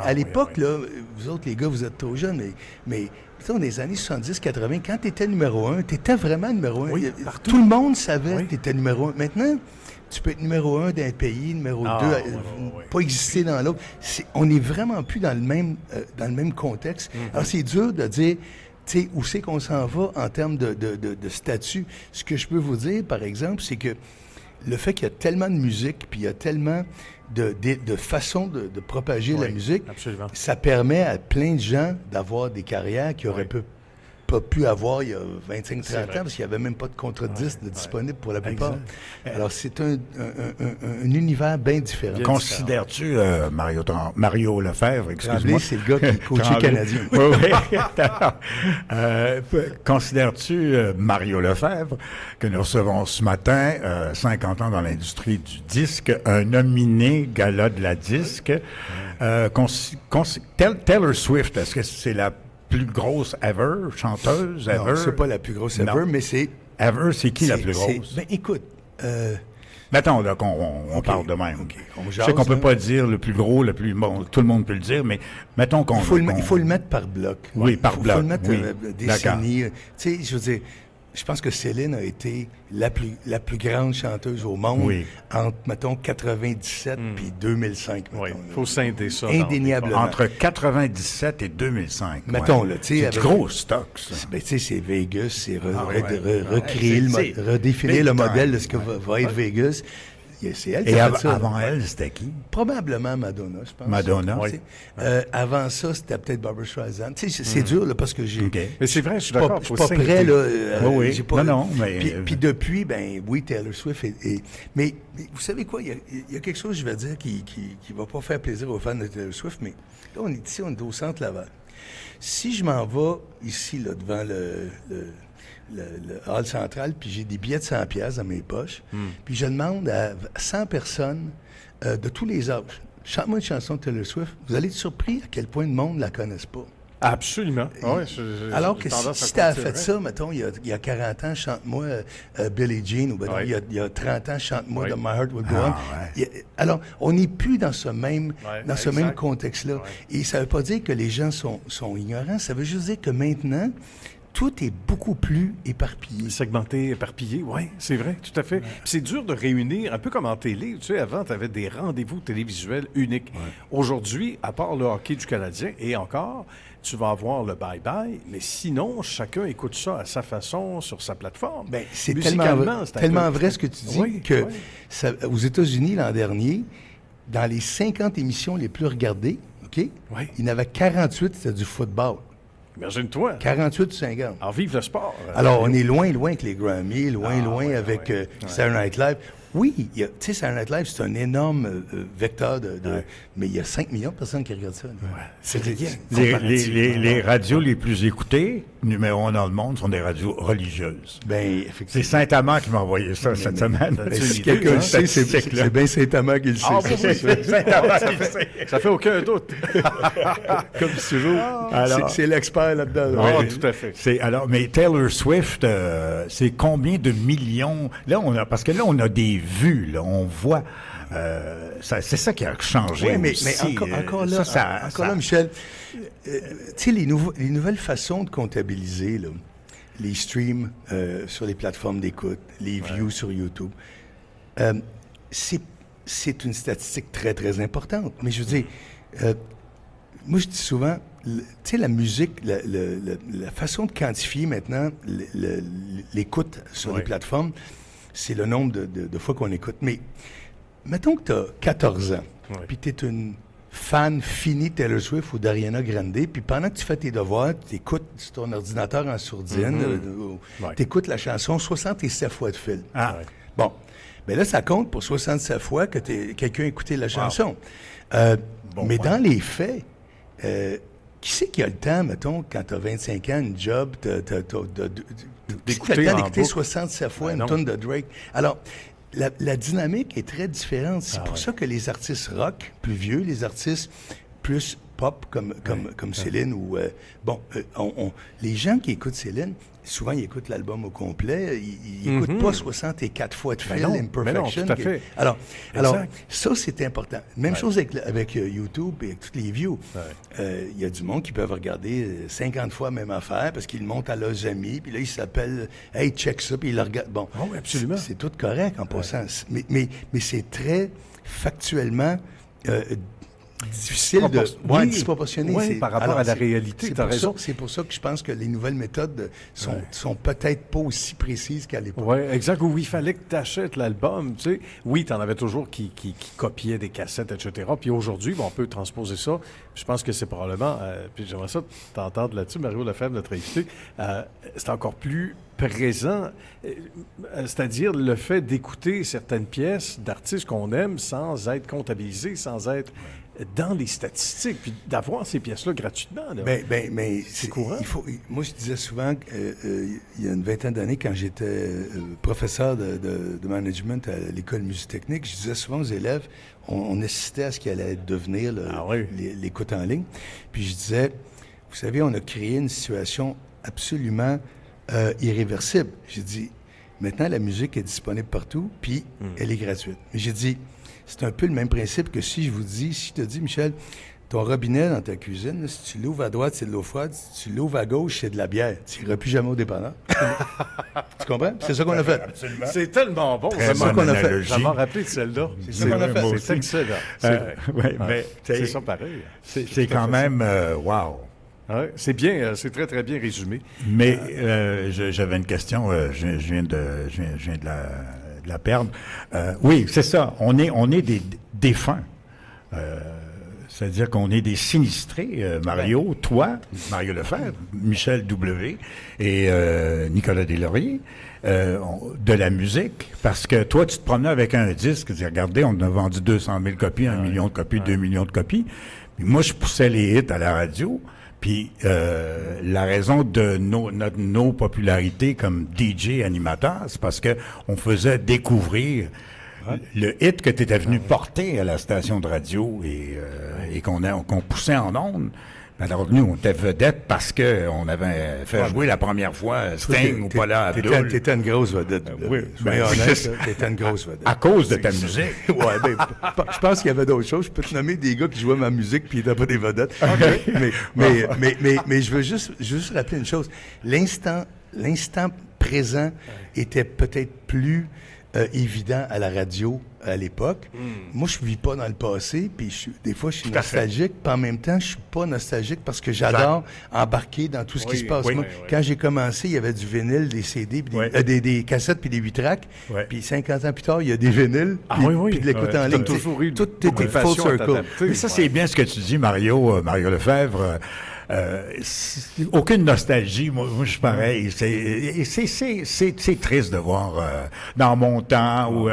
À l'époque, là, vous autres, les gars, vous êtes trop jeunes, mais dans les années 70-80, quand tu étais numéro 1, tu étais vraiment numéro 1. Oui, tout le monde savait que tu étais numéro 1. Maintenant, tu peux être numéro 1 d'un pays, numéro 2, pas exister dans l'autre. On n'est vraiment plus dans le même contexte. Alors, c'est dur de dire, tu sais, où c'est qu'on s'en va en termes de statut. Ce que je peux vous dire, par exemple, c'est que le fait qu'il y a tellement de musique, puis il y a tellement de façons de propager la musique, absolument. Ça permet à plein de gens d'avoir des carrières qui auraient pas pu avoir il y a 25-30 ans, parce qu'il n'y avait même pas de contrat de disque disponible pour la plupart. Exact. Alors, c'est un univers bien différent. Considères-tu Mario Lefebvre, excuse-moi. C'est le gars qui est coaché canadien. Considères-tu Mario Lefebvre, que nous recevons ce matin, 50 ans dans l'industrie du disque, un nominé gala de la disque, Taylor Swift, est-ce que c'est la plus grosse ever, chanteuse ever? Non, c'est pas la plus grosse ever, mais c'est... Ever, c'est qui la plus grosse? Ben, écoute... Mettons là qu'on parle de même. Okay. Je sais qu'on peut pas dire le plus gros, le plus... Bon, tout le monde peut le dire, mais mettons qu'on... Il faut le mettre par bloc. Oui, par bloc. Il faut le mettre décennies. Tu sais, je veux dire... Je pense que Céline a été la plus grande chanteuse au monde entre, mettons, 97 puis 2005. Oui, il faut scinder ça. Indéniablement. Entre 97 et 2005. Mettons, là, tu sais... C'est du gros stock, ça. Ben, tu sais, c'est Vegas, c'est recréer, redéfinir le modèle de ce que va être Vegas. C'est elle qui a fait ça. Avant elle, c'était qui? Probablement Madonna, je pense. Madonna, oui. Avant ça, c'était peut-être Barbra Streisand. Tu sais, c'est dur, là, parce que j'ai... Okay. Mais c'est vrai, je suis d'accord. Je suis pas prêt, là. Oui. Non, mais... Puis depuis, ben oui, Taylor Swift mais vous savez quoi? Il y a quelque chose, je vais dire, qui va pas faire plaisir aux fans de Taylor Swift, mais là, on est ici, on est au Centre Laval. Si je m'en vais ici, là, devant le hall central, puis j'ai des billets de 100$ dans mes poches, puis je demande à 100 personnes de tous les âges, chante-moi une chanson de Taylor Swift, vous allez être surpris à quel point le monde ne la connaisse pas. Absolument. Ouais, Alors que j'ai tendance à si tu as croire que fait c'est vrai. ça, mettons, il y a 40 ans, chante-moi Billie Jean, ou ben non, Ouais. il y a 30 ans, chante-moi Ouais. The My Heart Will Go Ah, On. Alors, on n'est plus dans ce même, Ouais, même exact. contexte-là. Ouais. Et ça ne veut pas dire que les gens sont ignorants, ça veut juste dire que maintenant, tout est beaucoup plus éparpillé. Segmenté, éparpillé, oui, c'est vrai, tout à fait. Puis c'est dur de réunir, un peu comme en télé. Tu sais, avant, tu avais des rendez-vous télévisuels uniques. Aujourd'hui, à part le hockey du Canadien, et encore, tu vas avoir le bye-bye, mais sinon, chacun écoute ça à sa façon, sur sa plateforme. Ben, c'est Musicalement, c'est un tellement peu- vrai ce que tu dis Oui, que oui. aux États-Unis l'an dernier, dans les 50 émissions les plus regardées, OK, Oui. il y en avait 48, c'était du football. Imagine-toi. 48 sur 50. Alors, vive le sport. Alors, on est loin avec les Grammys, loin ouais, avec ouais. Saturday Night Live. Oui, tu sais, Saturday Night Live, c'est un énorme vecteur Ouais. mais il y a 5 millions de personnes qui regardent ça. C'est rien. Les radios les plus écoutées, numéro 1 dans le monde, sont des radios religieuses. Ben, C'est effectivement. Saint-Amand qui m'a envoyé ça cette semaine. Ben, Ben, c'est si une quelqu'un idée, le hein, sait, c'est statistique-là. bien Saint-Amand qui le sait. Ah, ça. oui, oui, C'est Saint-Amand qui le sait. Ça fait aucun doute. Comme toujours. Alors- C'est l'expert là-dedans. Ah, Ouais. tout à fait. Mais Taylor Swift, c'est combien de millions? Là, parce que là, on a des vues, là, on voit. C'est ça qui a changé. Oui, mais aussi. encore là, Michel, tu sais, les nouvelles façons de comptabiliser, là, les streams sur les plateformes d'écoute, les views sur YouTube, c'est une statistique très, très importante. Mais je veux dire, moi, je dis souvent, tu sais, la musique, la façon de quantifier maintenant l'écoute sur Ouais. les plateformes, c'est le nombre de fois qu'on écoute. Mais mettons que tu as 14 ans, Ouais. puis tu es une fan finie de Taylor Swift ou d'Ariana Grande, puis pendant que tu fais tes devoirs, tu écoutes sur ton ordinateur en sourdine, Ouais. tu écoutes la chanson 67 fois de fil. Ah, Ouais. Bon, bien là, ça compte pour 67 fois que quelqu'un a écouté la chanson. Mais dans les faits, qui c'est qui a le temps, mettons, quand tu as 25 ans, une job, qui c'est qui a D'écouter le temps en d'écouter boucle? 67 fois Ben une non. tonne de Drake? Alors, la dynamique est très différente. C'est pour ça que les artistes rock, plus vieux, les artistes plus pop, comme Céline, ou... les gens qui écoutent Céline, souvent, ils écoutent l'album au complet. Ils n'écoutent pas 64 fois de Ben fil, non, Imperfection. ben non, tout à fait. Alors, Exact. ça, c'est important. Même chose avec YouTube et avec toutes les views. Il y a du monde qui peuvent regarder 50 fois la même affaire parce qu'ils le montent à leurs amis, puis là, ils s'appellent « Hey, check ça », puis ils le regardent. Bon, Ah oui, absolument. c'est tout correct en passant. Mais c'est très factuellement difficile de... Oui, disproportionné. oui, C'est- par rapport alors, à la c'est- réalité, c'est t'as pour raison. ça- C'est pour ça que je pense que les nouvelles méthodes sont peut-être pas aussi précises qu'à l'époque. Oui, exact. Où il fallait que tu achètes l'album. Tu sais. Oui, tu en avais toujours qui copiaient des cassettes, etc. Puis aujourd'hui, bon, on peut transposer ça. Je pense que c'est probablement, puis j'aimerais ça t'entendre là-dessus, Mario Lefebvre, notre invité, c'est encore plus présent, c'est-à-dire le fait d'écouter certaines pièces d'artistes qu'on aime sans être comptabilisés, sans être dans les statistiques, puis d'avoir ces pièces-là gratuitement. Là. Mais C'est courant. Moi, je disais souvent, il y a une vingtaine d'années, quand j'étais professeur de management à l'École musique technique, je disais souvent aux élèves, on assistait à ce qui allait devenir l'écoute en ligne. Puis je disais, vous savez, on a créé une situation absolument irréversible. J'ai dit, maintenant, la musique est disponible partout, puis elle est gratuite. Mais j'ai dit, c'est un peu le même principe que si je te dis, Michel, ton robinet dans ta cuisine, là, si tu l'ouvres à droite, c'est de l'eau froide. Si tu l'ouvres à gauche, c'est de la bière. Tu n'iras plus jamais au dépanneur. Tu comprends? C'est ça qu'on a fait. C'est tellement bon. Très ça bonne qu'on a fait. analogie. Ça m'a rappelé de celle-là. C'est ça qu'on a fait. moi C'est aussi. excellent. C'est vrai. Ouais, mais C'est ça pareil. c'est quand même wow. Ouais, c'est bien, c'est très, très bien résumé. Mais j'avais une question, je viens de la perdre. Oui, c'est ça. On est des défunts. C'est-à-dire qu'on est des sinistrés. Mario, toi, Mario Lefebvre, Michel W. et Nicolas Deslauriers, de la musique. Parce que toi, tu te promenais avec un disque, tu dis, regardez, on a vendu 200 000 copies, 1 million de copies, 2 millions de copies. Puis moi, je poussais les hits à la radio. Puis la raison de nos popularités comme DJ animateur, c'est parce que on faisait découvrir le hit que tu étais venu porter à la station de radio et qu'on poussait en ondes. Alors, nous, on était vedette parce qu'on avait fait jouer la première fois Sting ou Paula Abdul. T'étais une grosse vedette. Oui, Ben, honnête, t'étais une grosse vedette. À cause de ta musique. Ouais, ben, je pense qu'il y avait d'autres choses. Je peux te nommer des gars qui jouaient ma musique puis ils n'étaient pas des vedettes. Mais je veux juste rappeler une chose. L'instant présent était peut-être plus évident à la radio à l'époque. Moi, je ne vis pas dans le passé, puis des fois, je suis nostalgique, puis en même temps, je suis pas nostalgique parce que j'adore embarquer dans tout ce qui se passe. Moi, quand j'ai commencé, il y avait du vinyle, des CD, puis des cassettes, puis des 8 tracks. Puis 50 ans plus tard, il y a des vinyles, puis de l'écoute en ligne. Toujours eu tout était full circle. Mais ça, c'est bien ce que tu dis, Mario Lefebvre. Aucune nostalgie, moi je suis pareil. C'est triste de voir dans mon temps où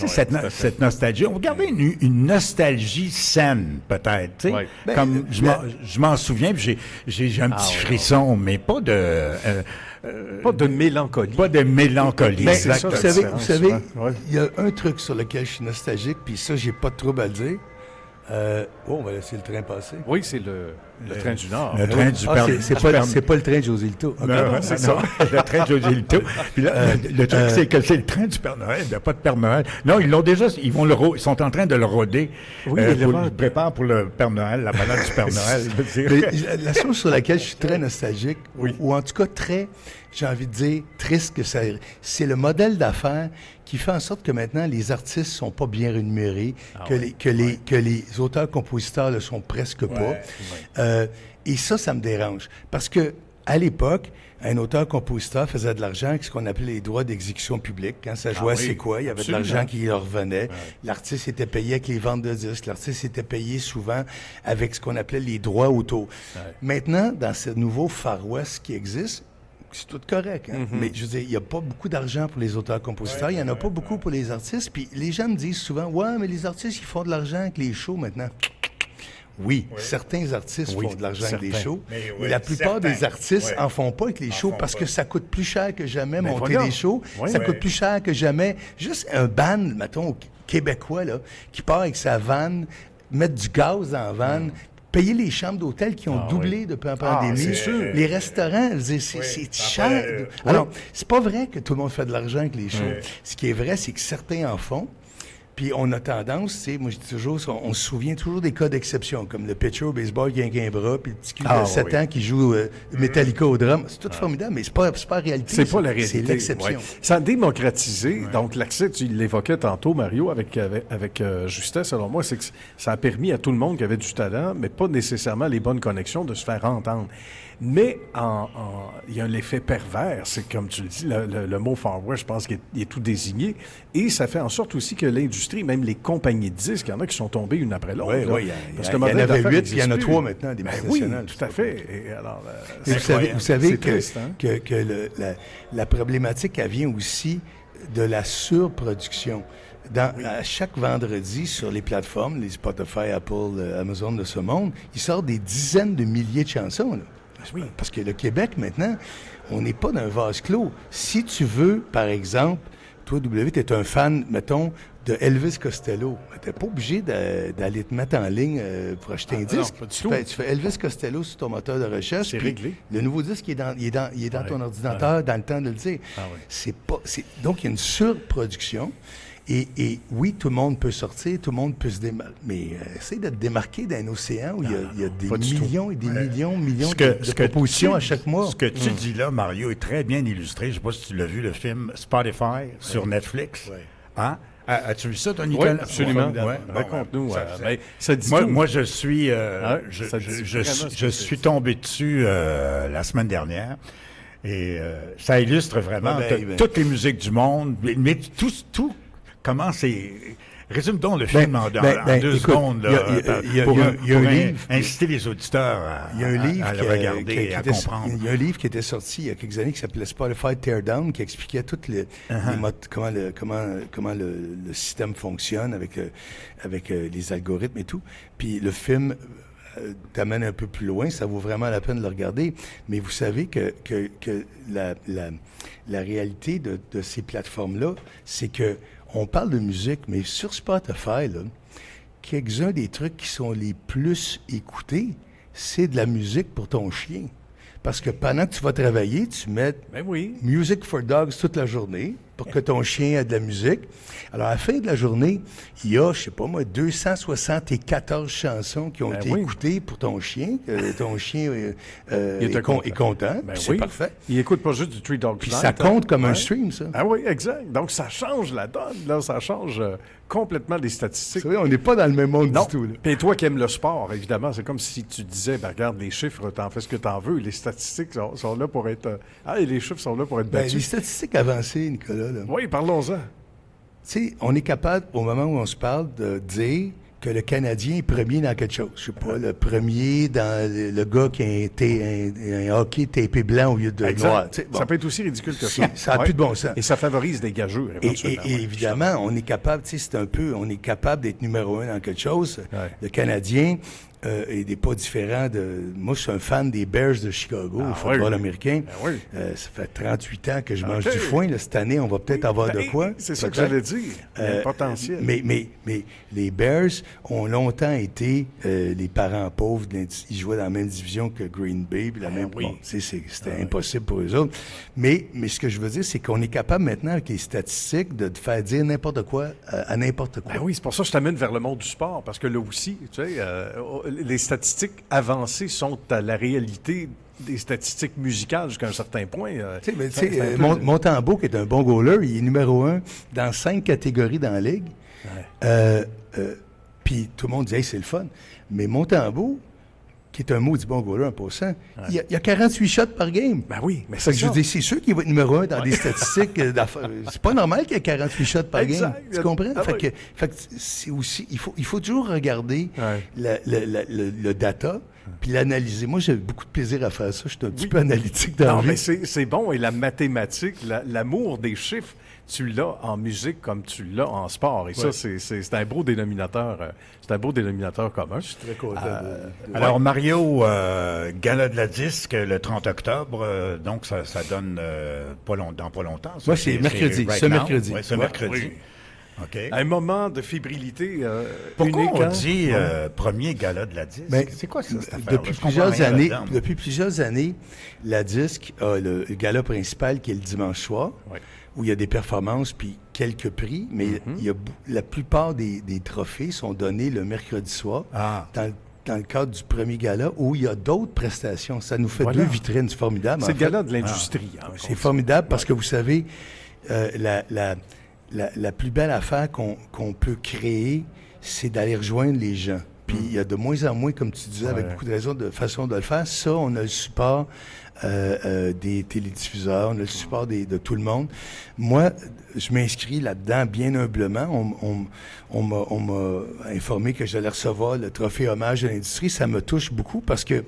cette nostalgie. On regardait une nostalgie saine, peut-être. Comme je m'en souviens, puis j'ai un petit frisson, mais pas de pas de mélancolie. Pas de mélancolie. Ben, vous savez, il y a un truc sur lequel je suis nostalgique, puis ça, j'ai pas de trouble à le dire. On va laisser le train passer. Oui, c'est le train du Nord. Le train du Père Noël. C'est pas le train de José Lito. Non, c'est ça. Le train de José Lito. Puis là, le truc, c'est que c'est le train du Père Noël. Il n'y a pas de Père Noël. Non, ils l'ont déjà. Ils sont en train de le roder. Oui, ils préparent pour le Père Noël, la balade du Père Noël. La chose sur laquelle je suis très nostalgique, ou en tout cas très, j'ai envie de dire, triste que ça, c'est le modèle d'affaires qui fait en sorte que maintenant, les artistes sont pas bien rémunérés, que les auteurs-compositeurs le sont presque pas. Et ça me dérange. Parce que à l'époque, un auteur-compositeur faisait de l'argent avec ce qu'on appelait les droits d'exécution publique. Quand ça jouait à C'est quoi, il y avait de l'argent qui leur revenait. L'artiste était payé avec les ventes de disques. L'artiste était payé souvent avec ce qu'on appelait les droits auto. Maintenant, dans ce nouveau Far West qui existe, c'est tout correct, hein? Mais je veux dire, il n'y a pas beaucoup d'argent pour les auteurs-compositeurs, il n'y en a pas beaucoup pour les artistes, puis les gens me disent souvent, ouais, mais les artistes, ils font de l'argent avec les shows maintenant. Oui, certains artistes font de l'argent avec les shows, mais la plupart des artistes en font pas avec les shows parce que ça coûte plus cher que jamais monter des shows, ça coûte plus cher que jamais. Juste un band, mettons, québécois, là, qui part avec sa vanne, mettre du gaz dans la vanne, payer les chambres d'hôtel qui ont doublé depuis la pandémie. Les restaurants, c'est cher. Alors, c'est pas vrai que tout le monde fait de l'argent avec les shows. Ce qui est vrai, c'est que certains en font. Puis on a tendance, tu sais, moi je dis toujours, on se souvient toujours des cas d'exception, comme le pitcher au baseball qui a un bras, puis le petit cul de 7 ans qui joue Metallica au drum. C'est tout formidable, mais c'est pas la réalité. C'est pas la réalité. C'est l'exception. Ça a démocratisé, donc l'accès, tu l'évoquais tantôt, Mario, avec justesse, selon moi, c'est que ça a permis à tout le monde qui avait du talent, mais pas nécessairement les bonnes connexions, de se faire entendre. Mais il y a l'effet pervers, c'est comme tu le dis, le mot Far West, je pense qu'il est tout désigné, et ça fait en sorte aussi que l'industrie, même les compagnies de disques, il y en a qui sont tombées une après l'autre. Oui, il y en avait 8, puis il y en a 3 maintenant, des multinationales. Oui, tout à fait. Et alors, vous savez que, triste, hein? que la problématique, elle vient aussi de la surproduction. À chaque vendredi, sur les plateformes, les Spotify, Apple, Amazon de ce monde, ils sortent des dizaines de milliers de chansons, là. Oui, parce que le Québec, maintenant, on n'est pas dans un vase clos. Si tu veux, par exemple, toi, W, tu es un fan, mettons, de Elvis Costello. Tu n'es pas obligé d'aller te mettre en ligne pour acheter un disque. Non, pas du tout. Tu fais Elvis Costello sur ton moteur de recherche. C'est réglé. Le nouveau disque, il est dans ton ordinateur, dans le temps de le dire. Donc, il y a une surproduction. Et oui, tout le monde peut sortir, tout le monde peut se démarquer. Mais essaye de te démarquer d'un océan où il y a des millions et des millions de propositions à chaque mois. Ce que tu dis là, Mario, est très bien illustré. Je ne sais pas si tu l'as vu, le film Spotify sur Netflix. Hein? As-tu vu ça, ton Nicolas? Oui, absolument. Raconte-nous. Ça dit moi, je suis tombé dessus la semaine dernière. Et ça illustre vraiment toutes les musiques du monde. Mais tout comment c'est... Résume donc le film en 2 secondes pour inciter les auditeurs à le regarder et à comprendre. Il y a un livre qui était sorti il y a quelques années qui s'appelait Spotify Teardown, qui expliquait toutes les comment le système fonctionne avec les algorithmes et tout. Puis le film t'amène un peu plus loin, ça vaut vraiment la peine de le regarder. Mais vous savez que la réalité de ces plateformes-là, c'est que on parle de musique, mais sur Spotify, là, quelques-uns des trucs qui sont les plus écoutés, c'est de la musique pour ton chien. Parce que pendant que tu vas travailler, tu mets Ben oui. Music for Dogs toute la journée pour que ton chien ait de la musique. Alors, à la fin de la journée, il y a, je sais pas moi, 274 chansons qui ont été écoutées pour ton chien, que ton chien est content. Ben C'est parfait. Il écoute pas juste du Three Dogs Puis Night, ça compte comme un stream, ça. Ah oui, exact. Donc, ça change la donne, là. Ça change complètement les statistiques. C'est vrai, on n'est pas dans le même monde Non. du tout. Là. Puis toi qui aimes le sport, évidemment, c'est comme si tu disais, ben, regarde, les chiffres, t'en fais ce que t'en veux. Les statistiques sont là pour être... et les chiffres sont là pour être battus. Les statistiques avancées, Nicolas, là. Oui, parlons-en. Tu sais, on est capable, au moment où on se parle, de dire que le Canadien est premier dans quelque chose. Je sais pas, le premier dans le gars qui a un hockey tapé blanc au lieu de noir. Bon. Ça peut être aussi ridicule que ça. Ça n'a plus de bon sens. Et ça favorise des gageurs, éventuellement. Et évidemment, on est capable, tu sais, c'est un peu, on est capable d'être numéro un dans quelque chose. Ouais. Le Canadien n'est pas différent de... Moi, je suis un fan des Bears de Chicago, au football américain. Ça fait 38 ans que je mange du foin. Là, cette année, on va peut-être avoir de quoi. C'est ça que j'allais dire. Il y a le potentiel. Mais les Bears ont longtemps été les parents pauvres. Ils jouaient dans la même division que Green Bay. Puis bon, c'était impossible pour eux autres. Mais ce que je veux dire, c'est qu'on est capable maintenant, avec les statistiques, de faire dire n'importe quoi à n'importe quoi. Ben oui, c'est pour ça que je t'amène vers le monde du sport. Parce que là aussi, tu sais... les statistiques avancées sont à la réalité des statistiques musicales jusqu'à un certain point. Montembeault, qui est un bon goaler, il est numéro 1 dans 5 catégories dans la Ligue. Puis tout le monde dit hey, c'est le fun. Mais Montembeault, qui est un maudit bon goaler en passant, il y a 48 shots par game. Ben oui, mais c'est ça. Je veux dire, c'est sûr qu'il va être numéro 1 dans des statistiques d'affaires. C'est pas normal qu'il y ait 48 shots par game. Tu comprends? Fait que c'est aussi, il faut toujours regarder le data puis l'analyser. Moi, j'ai beaucoup de plaisir à faire ça. Je suis un petit peu analytique dans la vie. Mais c'est bon. Et la mathématique, l'amour des chiffres, tu l'as en musique comme tu l'as en sport. Et ça, c'est un beau dénominateur. C'est un beau dénominateur commun. Je suis très content. Alors, Mario, Gala de la disque le 30 octobre. Donc, ça donne dans pas longtemps. Moi, c'est mercredi. Mercredi. Oui, ce mercredi. Okay. Un moment de fébrilité Pourquoi unique. On dit premier gala de la disque? C'est quoi ça, cette affaire? Depuis plusieurs années, la disque a le gala principal qui est le dimanche soir, où il y a des performances puis quelques prix, mais la plupart des trophées sont donnés le mercredi soir dans le cadre du premier gala, où il y a d'autres prestations. Ça nous fait 2 vitrines formidables. C'est le gala de l'industrie. C'est formidable parce que vous savez, la plus belle affaire qu'on peut créer, c'est d'aller rejoindre les gens. Puis il y a de moins en moins, comme tu disais, avec beaucoup de raisons, de façon de le faire. Ça, on a le support des télédiffuseurs, on a le support de tout le monde. Moi, je m'inscris là-dedans bien humblement. On m'a informé que j'allais recevoir le trophée hommage à l'industrie. Ça me touche beaucoup parce que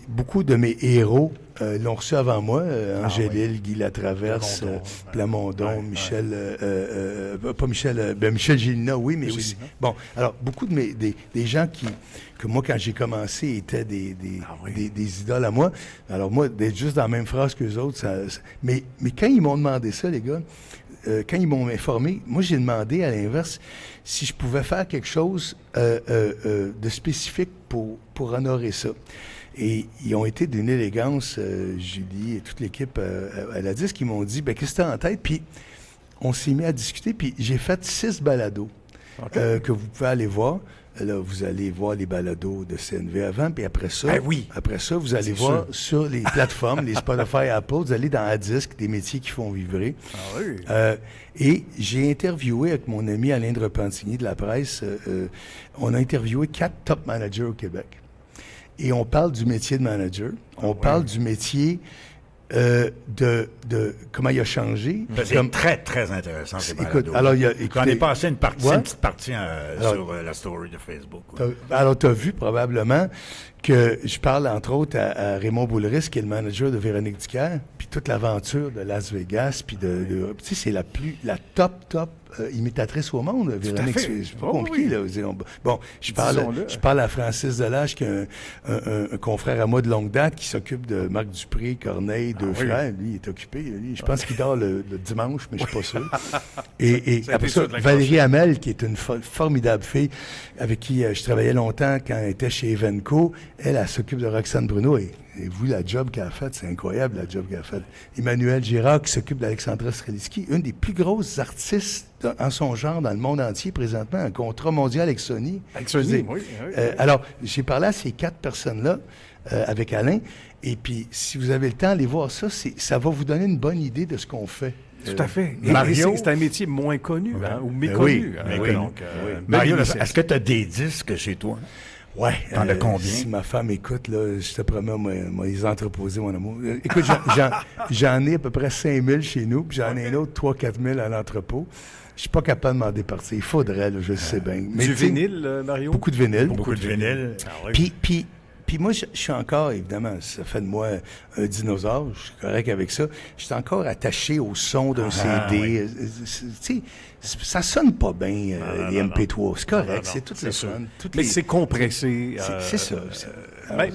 beaucoup de mes héros l'ont reçu avant moi. Angélil, Guy Latraverse, Plamondon, Michel... pas Michel... Michel Gélina, oui, mais aussi... Bon, alors, beaucoup des gens que moi, quand j'ai commencé, étaient des idoles à moi. Alors, moi, d'être juste dans la même phrase qu'eux autres, mais quand ils m'ont demandé ça, les gars, quand ils m'ont informé, moi, j'ai demandé, à l'inverse, si je pouvais faire quelque chose de spécifique pour honorer ça. Et ils ont été d'une élégance, Julie et toute l'équipe à la disque, ils m'ont dit, qu'est-ce que tu as en tête? Puis on s'est mis à discuter, puis j'ai fait 6 balados que vous pouvez aller voir. Là, vous allez voir les balados de CNV avant, puis après ça, vous allez voir sur les plateformes, les Spotify, Apple, vous allez dans la disque, des métiers qui font vibrer. Et j'ai interviewé avec mon ami Alain de Repentigny de la presse, on a interviewé 4 top managers au Québec. Et on parle du métier de manager, on parle du métier de comment il a changé. C'est très, très intéressant, ces balados. Alors, j'en ai passé une petite partie sur la story de Facebook. Alors, tu as vu probablement que je parle, entre autres, à Raymond Boulris, qui est le manager de Véronique Dicker, puis toute l'aventure de Las Vegas, puis tu sais, c'est la top imitatrice au monde, Véronique. fait. C'est pas Oh, compliqué, oui. là. Bon, Disons-le. je parle à Francis Delage, qui est un confrère à moi de longue date, qui s'occupe de Marc Dupré, Corneille, deux oui. frères. Lui, il est occupé. Lui, je pense qu'il dort le dimanche, mais je suis pas sûr. Et Ça a après été ça, ça de la Valérie Hamel, qui est une formidable fille, avec qui je travaillais longtemps quand elle était chez Evenco, elle s'occupe de Roxane Bruno. Et vous, la job qu'elle a faite, c'est incroyable, la job qu'elle a faite. Emmanuel Girard, qui s'occupe d'Alexandra Strelitzky, une des plus grosses artistes en son genre dans le monde entier présentement, un contrat mondial avec Sony. Avec Sony, Je veux dire, oui. Alors, j'ai parlé à ces 4 personnes-là avec Alain, et puis si vous avez le temps, allez voir ça, ça va vous donner une bonne idée de ce qu'on fait. Tout à fait. Mario- C'est un métier moins connu ou oui, méconnu. oui. Donc, Oui. belle Mario, initiative. est-ce que tu as des disques chez toi? Ouais. T'en as combien? Si ma femme écoute, là, je te promets, moi, les entreposer, mon amour. Écoute, j'en ai à peu près 5 000 chez nous, puis j'en ai un autre 3-4 000 à l'entrepôt. Je suis pas capable de m'en départir. Il faudrait, là, je le sais bien. Mais Du tu sais, vinyle, Mario? beaucoup de vinyle. Beaucoup de vinyle. Ah oui. Puis moi, je suis encore, évidemment, ça fait de moi un dinosaure, je suis correct avec ça. Je suis encore attaché au son d'un CD. Tu sais, ça sonne pas bien, les MP3. C'est correct, c'est tout le sûr. fun. Mais c'est compressé. C'est ça.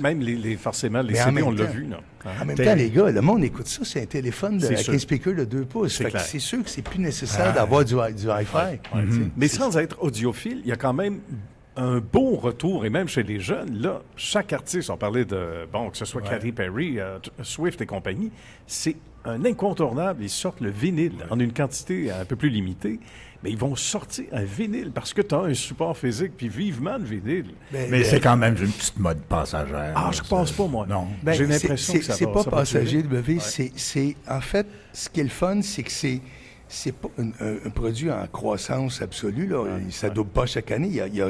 Même forcément, les Mais en CD, même on l'a temps- vu. Là. En même temps, les gars, le monde écoute ça, c'est un téléphone C'est avec sûr. un speaker de 2 pouces. C'est Fait que clair. c'est sûr que c'est plus nécessaire d'avoir du hi-fi. Tu sais. Mais sans être audiophile, il y a quand même un bon retour, et même chez les jeunes, là, chaque artiste, on parlait de, que ce soit Katy Perry, Swift et compagnie, c'est un incontournable. Ils sortent le vinyle en une quantité un peu plus limitée, mais ils vont sortir un vinyle parce que tu as un support physique, puis vivement le vinyle. Mais c'est quand même une petite mode passagère. Ah, là, je ça. pense pas, moi. Non. Ben, J'ai l'impression que ça c'est va pas ça va passager, durer. W. C'est en fait, ce qui est le fun, c'est que c'est pas un produit en croissance absolue. Là. Ça ne double pas chaque année. Il y a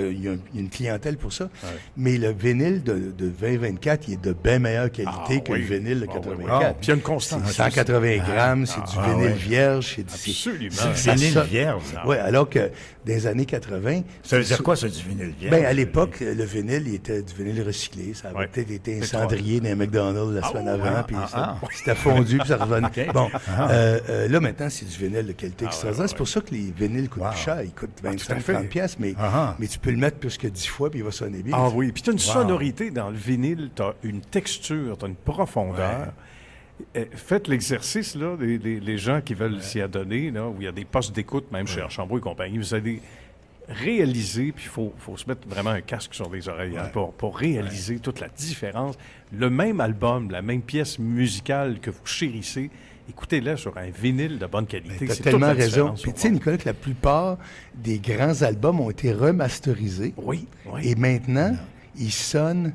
une clientèle pour ça. Mais le vinyle de 2024, il est de bien meilleure qualité que le vinyle de 84. Puis il y a une constance. C'est 180 grammes, c'est du vinyle vierge. Absolument. Ça Vinyle sonne- vierge. Oui, alors que dans les années 80... Ça veut dire quoi, ça, du vinyle vierge? Ben, à l'époque, le vinyle, il était du vinyle recyclé. Ça avait peut-être été un cendrier d'un McDonald's la semaine avant, puis c'était fondu, puis ça revenait. Bon, là, maintenant, c'est du vinyle de qualité extraordinaire. C'est pour ça que les vinyles coûtent plus cher. Ils coûtent 25-30 piastres, mais tu peux le mettre plus que 10 fois, puis il va sonner bien. Ah oui, puis tu as une sonorité dans le vinyle, tu as une texture, tu as une profondeur. Faites l'exercice, là, les gens qui veulent s'y adonner, là, où il y a des postes d'écoute, même chez Archambault et compagnie, vous allez réaliser, puis il faut se mettre vraiment un casque sur les oreilles pour réaliser toute la différence. Le même album, la même pièce musicale que vous chérissez, écoutez-la sur un vinyle de bonne qualité. Tu as C'est tellement toute la raison. différence Puis au tu sais, monde. Nicolas, que la plupart des grands albums ont été remasterisés. Oui. Et maintenant, ils sonnent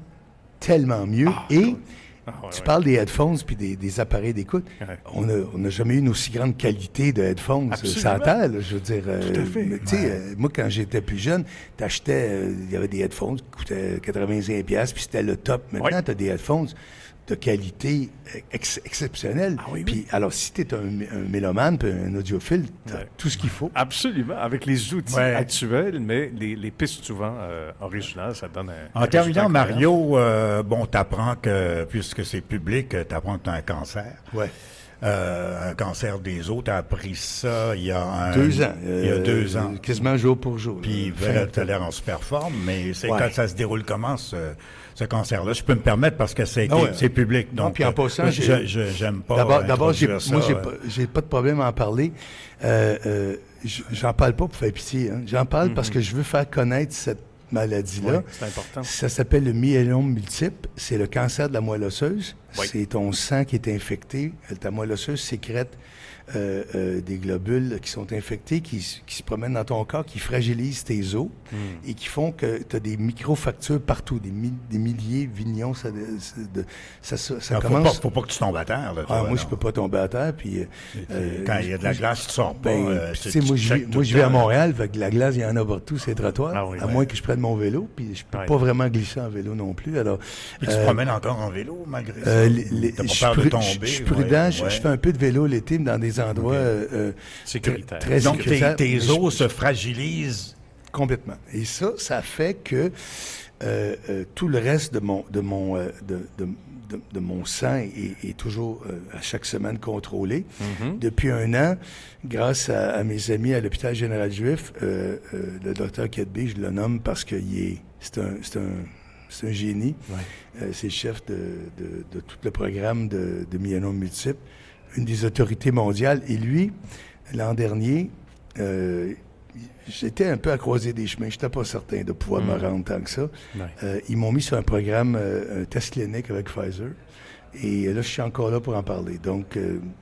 tellement mieux. Tu parles des headphones puis des appareils d'écoute. Ouais. On n'a jamais eu une aussi grande qualité de headphones Absolument. sur la terre, là, je veux dire. Tout à fait. Mais tu sais, moi, quand j'étais plus jeune, t'achetais, il y avait des headphones qui coûtaient 85$, puis c'était le top. Maintenant, tu as des headphones de qualité exceptionnelle. Ah oui. Puis, alors, si tu es un mélomane puis un audiophile, tu as tout ce qu'il faut. Absolument, avec les outils actuels, mais les pistes souvent originales, ça donne un... En terminant, Mario, t'apprends que, puisque c'est public, t'apprends que tu as un cancer. Ouais. Un cancer des os, tu as appris ça il y a 2 ans. Il y a 2 ans. Quasiment jour pour jour. Puis tu as l'air en super forme, mais c'est Ouais. quand ça se déroule comment, ce cancer-là? Je peux me permettre parce que c'est public. Donc, puis en passant, j'aime pas. D'abord, introduire j'ai pas de problème à en parler. J'en parle pas pour faire pitié. Hein. J'en parle parce que je veux faire connaître cette maladie-là. Oui, c'est important. Ça s'appelle le myélome multiple. C'est le cancer de la moelle osseuse. Oui. C'est ton sang qui est infecté. Ta moelle osseuse sécrète des globules qui sont infectés, qui se promènent dans ton corps, qui fragilisent tes os et qui font que tu as des micro-fractures partout, des milliers, millions. Ça commence... Faut pas que tu tombes à terre. Là, moi, je peux pas tomber à terre. Puis, quand il y a de la glace, tu sors pas. tu sais, moi, je vis à Montréal, fait que la glace, il y en a partout, c'est trottoirs. Ah oui, à moins que je prenne mon vélo, puis je peux pas vraiment glisser en vélo non plus. Alors, Puis tu te promènes encore en vélo, malgré ça? T'as pas peur de tomber? Je suis prudent. Je fais un peu de vélo l'été, mais dans des endroits sécuritaires. très Donc, sécuritaires. tes os se fragilisent. Complètement. Et ça fait que tout le reste de de mon sang est toujours à chaque semaine contrôlé. Depuis 1 an, grâce à mes amis à l'hôpital général juif, le docteur Kedby, je le nomme parce que c'est un génie. Ouais. C'est le chef de tout le programme de myélome multiple, une des autorités mondiales. Et lui, l'an dernier, j'étais un peu à croiser des chemins. Je n'étais pas certain de pouvoir me rendre tant que ça. Ouais. Ils m'ont mis sur un programme, un test clinique avec Pfizer. Et là, je suis encore là pour en parler. Donc,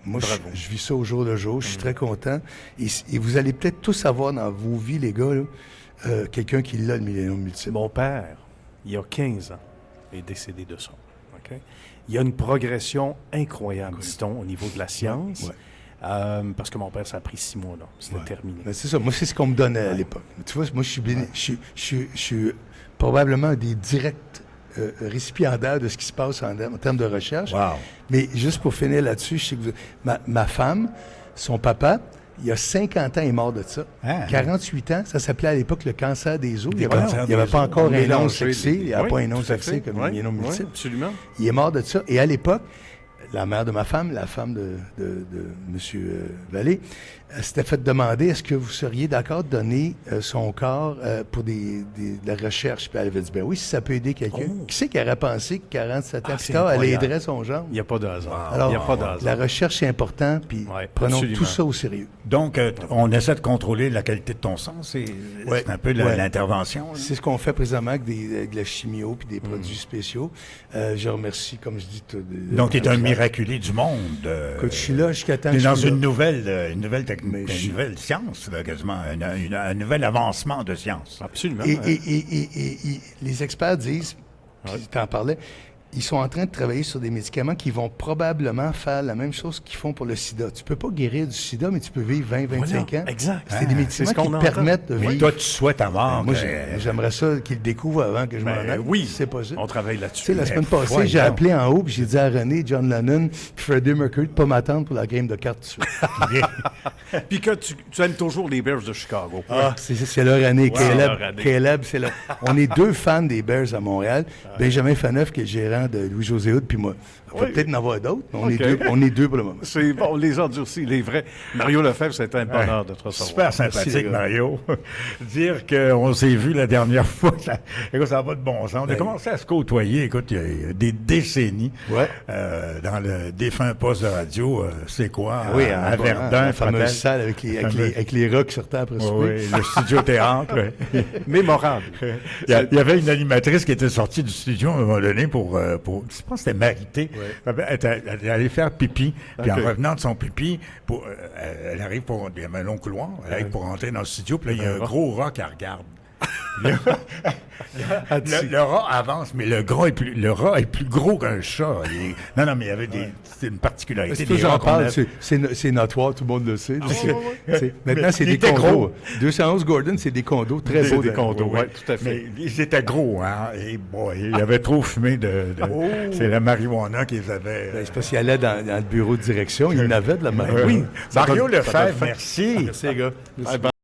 moi, je vis ça au jour le jour. Je suis très content. Et vous allez peut-être tous savoir dans vos vies, les gars, là, quelqu'un qui l'a, le myélome multiple. Mon père, il y a 15 ans, est décédé de ça. Okay? Il y a une progression incroyable, dit-on, au niveau de la science. Parce que mon père, ça a pris 6 mois, là. C'était terminé. Ben, c'est ça. Moi, c'est ce qu'on me donnait à l'époque. Tu vois, moi, je suis probablement un des directs récipiendaires de ce qui se passe en termes de recherche. Wow. Mais juste pour finir là-dessus, je sais que ma femme, son papa, il y a 50 ans, il est mort de ça. 48 ans, ça s'appelait à l'époque le cancer des os. Il n'y avait pas encore un nom sexy. Il n'y avait pas un nom sexy comme le myélome multiple. Absolument. Il est mort de ça. Et à l'époque, la mère de ma femme, la femme de M. Vallée, s'était fait demander est-ce que vous seriez d'accord de donner son corps pour de la recherche. Puis elle avait dit ben oui, si ça peut aider quelqu'un. Qui c'est qui aurait pensé que 47 ans plus tard, elle aiderait son genre? Il n'y a pas de hasard. Alors, il n'y a pas de hasard. La recherche, c'est important, puis prenons tout ça au sérieux. Donc, on essaie de contrôler la qualité de ton sang. C'est un peu l'intervention. C'est ce qu'on fait présentement avec de la chimio puis des produits spéciaux. Je remercie, comme je dis... Donc, tu es un miraculé du monde. Écoute, je suis là jusqu'à temps que je dans suis une nouvelle science, là, quasiment, un nouvel avancement de science. Absolument. Et les experts disent, puis tu en parlais, ils sont en train de travailler sur des médicaments qui vont probablement faire la même chose qu'ils font pour le sida. Tu peux pas guérir du sida, mais tu peux vivre 20-25 ans. Exact. C'est des médicaments qui permettent de vivre. Toi, tu souhaites avoir. Moi, j'aimerais ça qu'ils le découvrent avant que je m'en aille. Oui, c'est pas ça. On travaille là-dessus. Tu sais, la semaine passée, j'ai appelé en haut puis j'ai dit à René, John Lennon, puis Freddie Mercury de pas m'attendre pour la game de cartes tout de suite. Puis que tu aimes toujours les Bears de Chicago. C'est leur année. Caleb, c'est leur... On est 2 fans des Bears à Montréal. Benjamin Faneuf, qui est le gérant de Louis-José Hood, puis moi. On va peut-être en avoir d'autres, mais on est deux pour le moment. C'est bon, les endurcis, les vrais. Mario Lefebvre, c'était un bonheur de te recevoir. Super sympathique, merci, Mario. Dire qu'on s'est vu la dernière fois, écoute, ça n'a pas de bon sens. On a commencé à se côtoyer, écoute, il y a des décennies, dans le défunt poste de radio, c'est quoi? À Verdun. La fameuse salle avec les rocks sur terre après oui, le studio théâtre. Mémorable. Il y avait une animatrice qui était sortie du studio à un moment donné pour je pense que c'était Marité. Elle allait faire pipi, puis en revenant de son pipi, elle arrive il y avait un long couloir, elle arrive pour rentrer dans le studio, puis là, il y a un gros rat qui regarde. Le rat avance, mais le rat est plus gros qu'un chat. Non, mais il y avait c'est une particularité. J'en parle, c'est notoire, tout le monde le sait. Maintenant, c'est des condos. 211 Gordon, c'est des condos très beaux. Des condos, oui, tout à fait. Mais ils étaient gros, hein. Et il y avait trop fumé c'est la marijuana qu'ils avaient. C'est parce qu'il allait dans le bureau de direction, il n'avait de la marijuana. Oui. Mario Lefebvre, merci. Merci, les gars.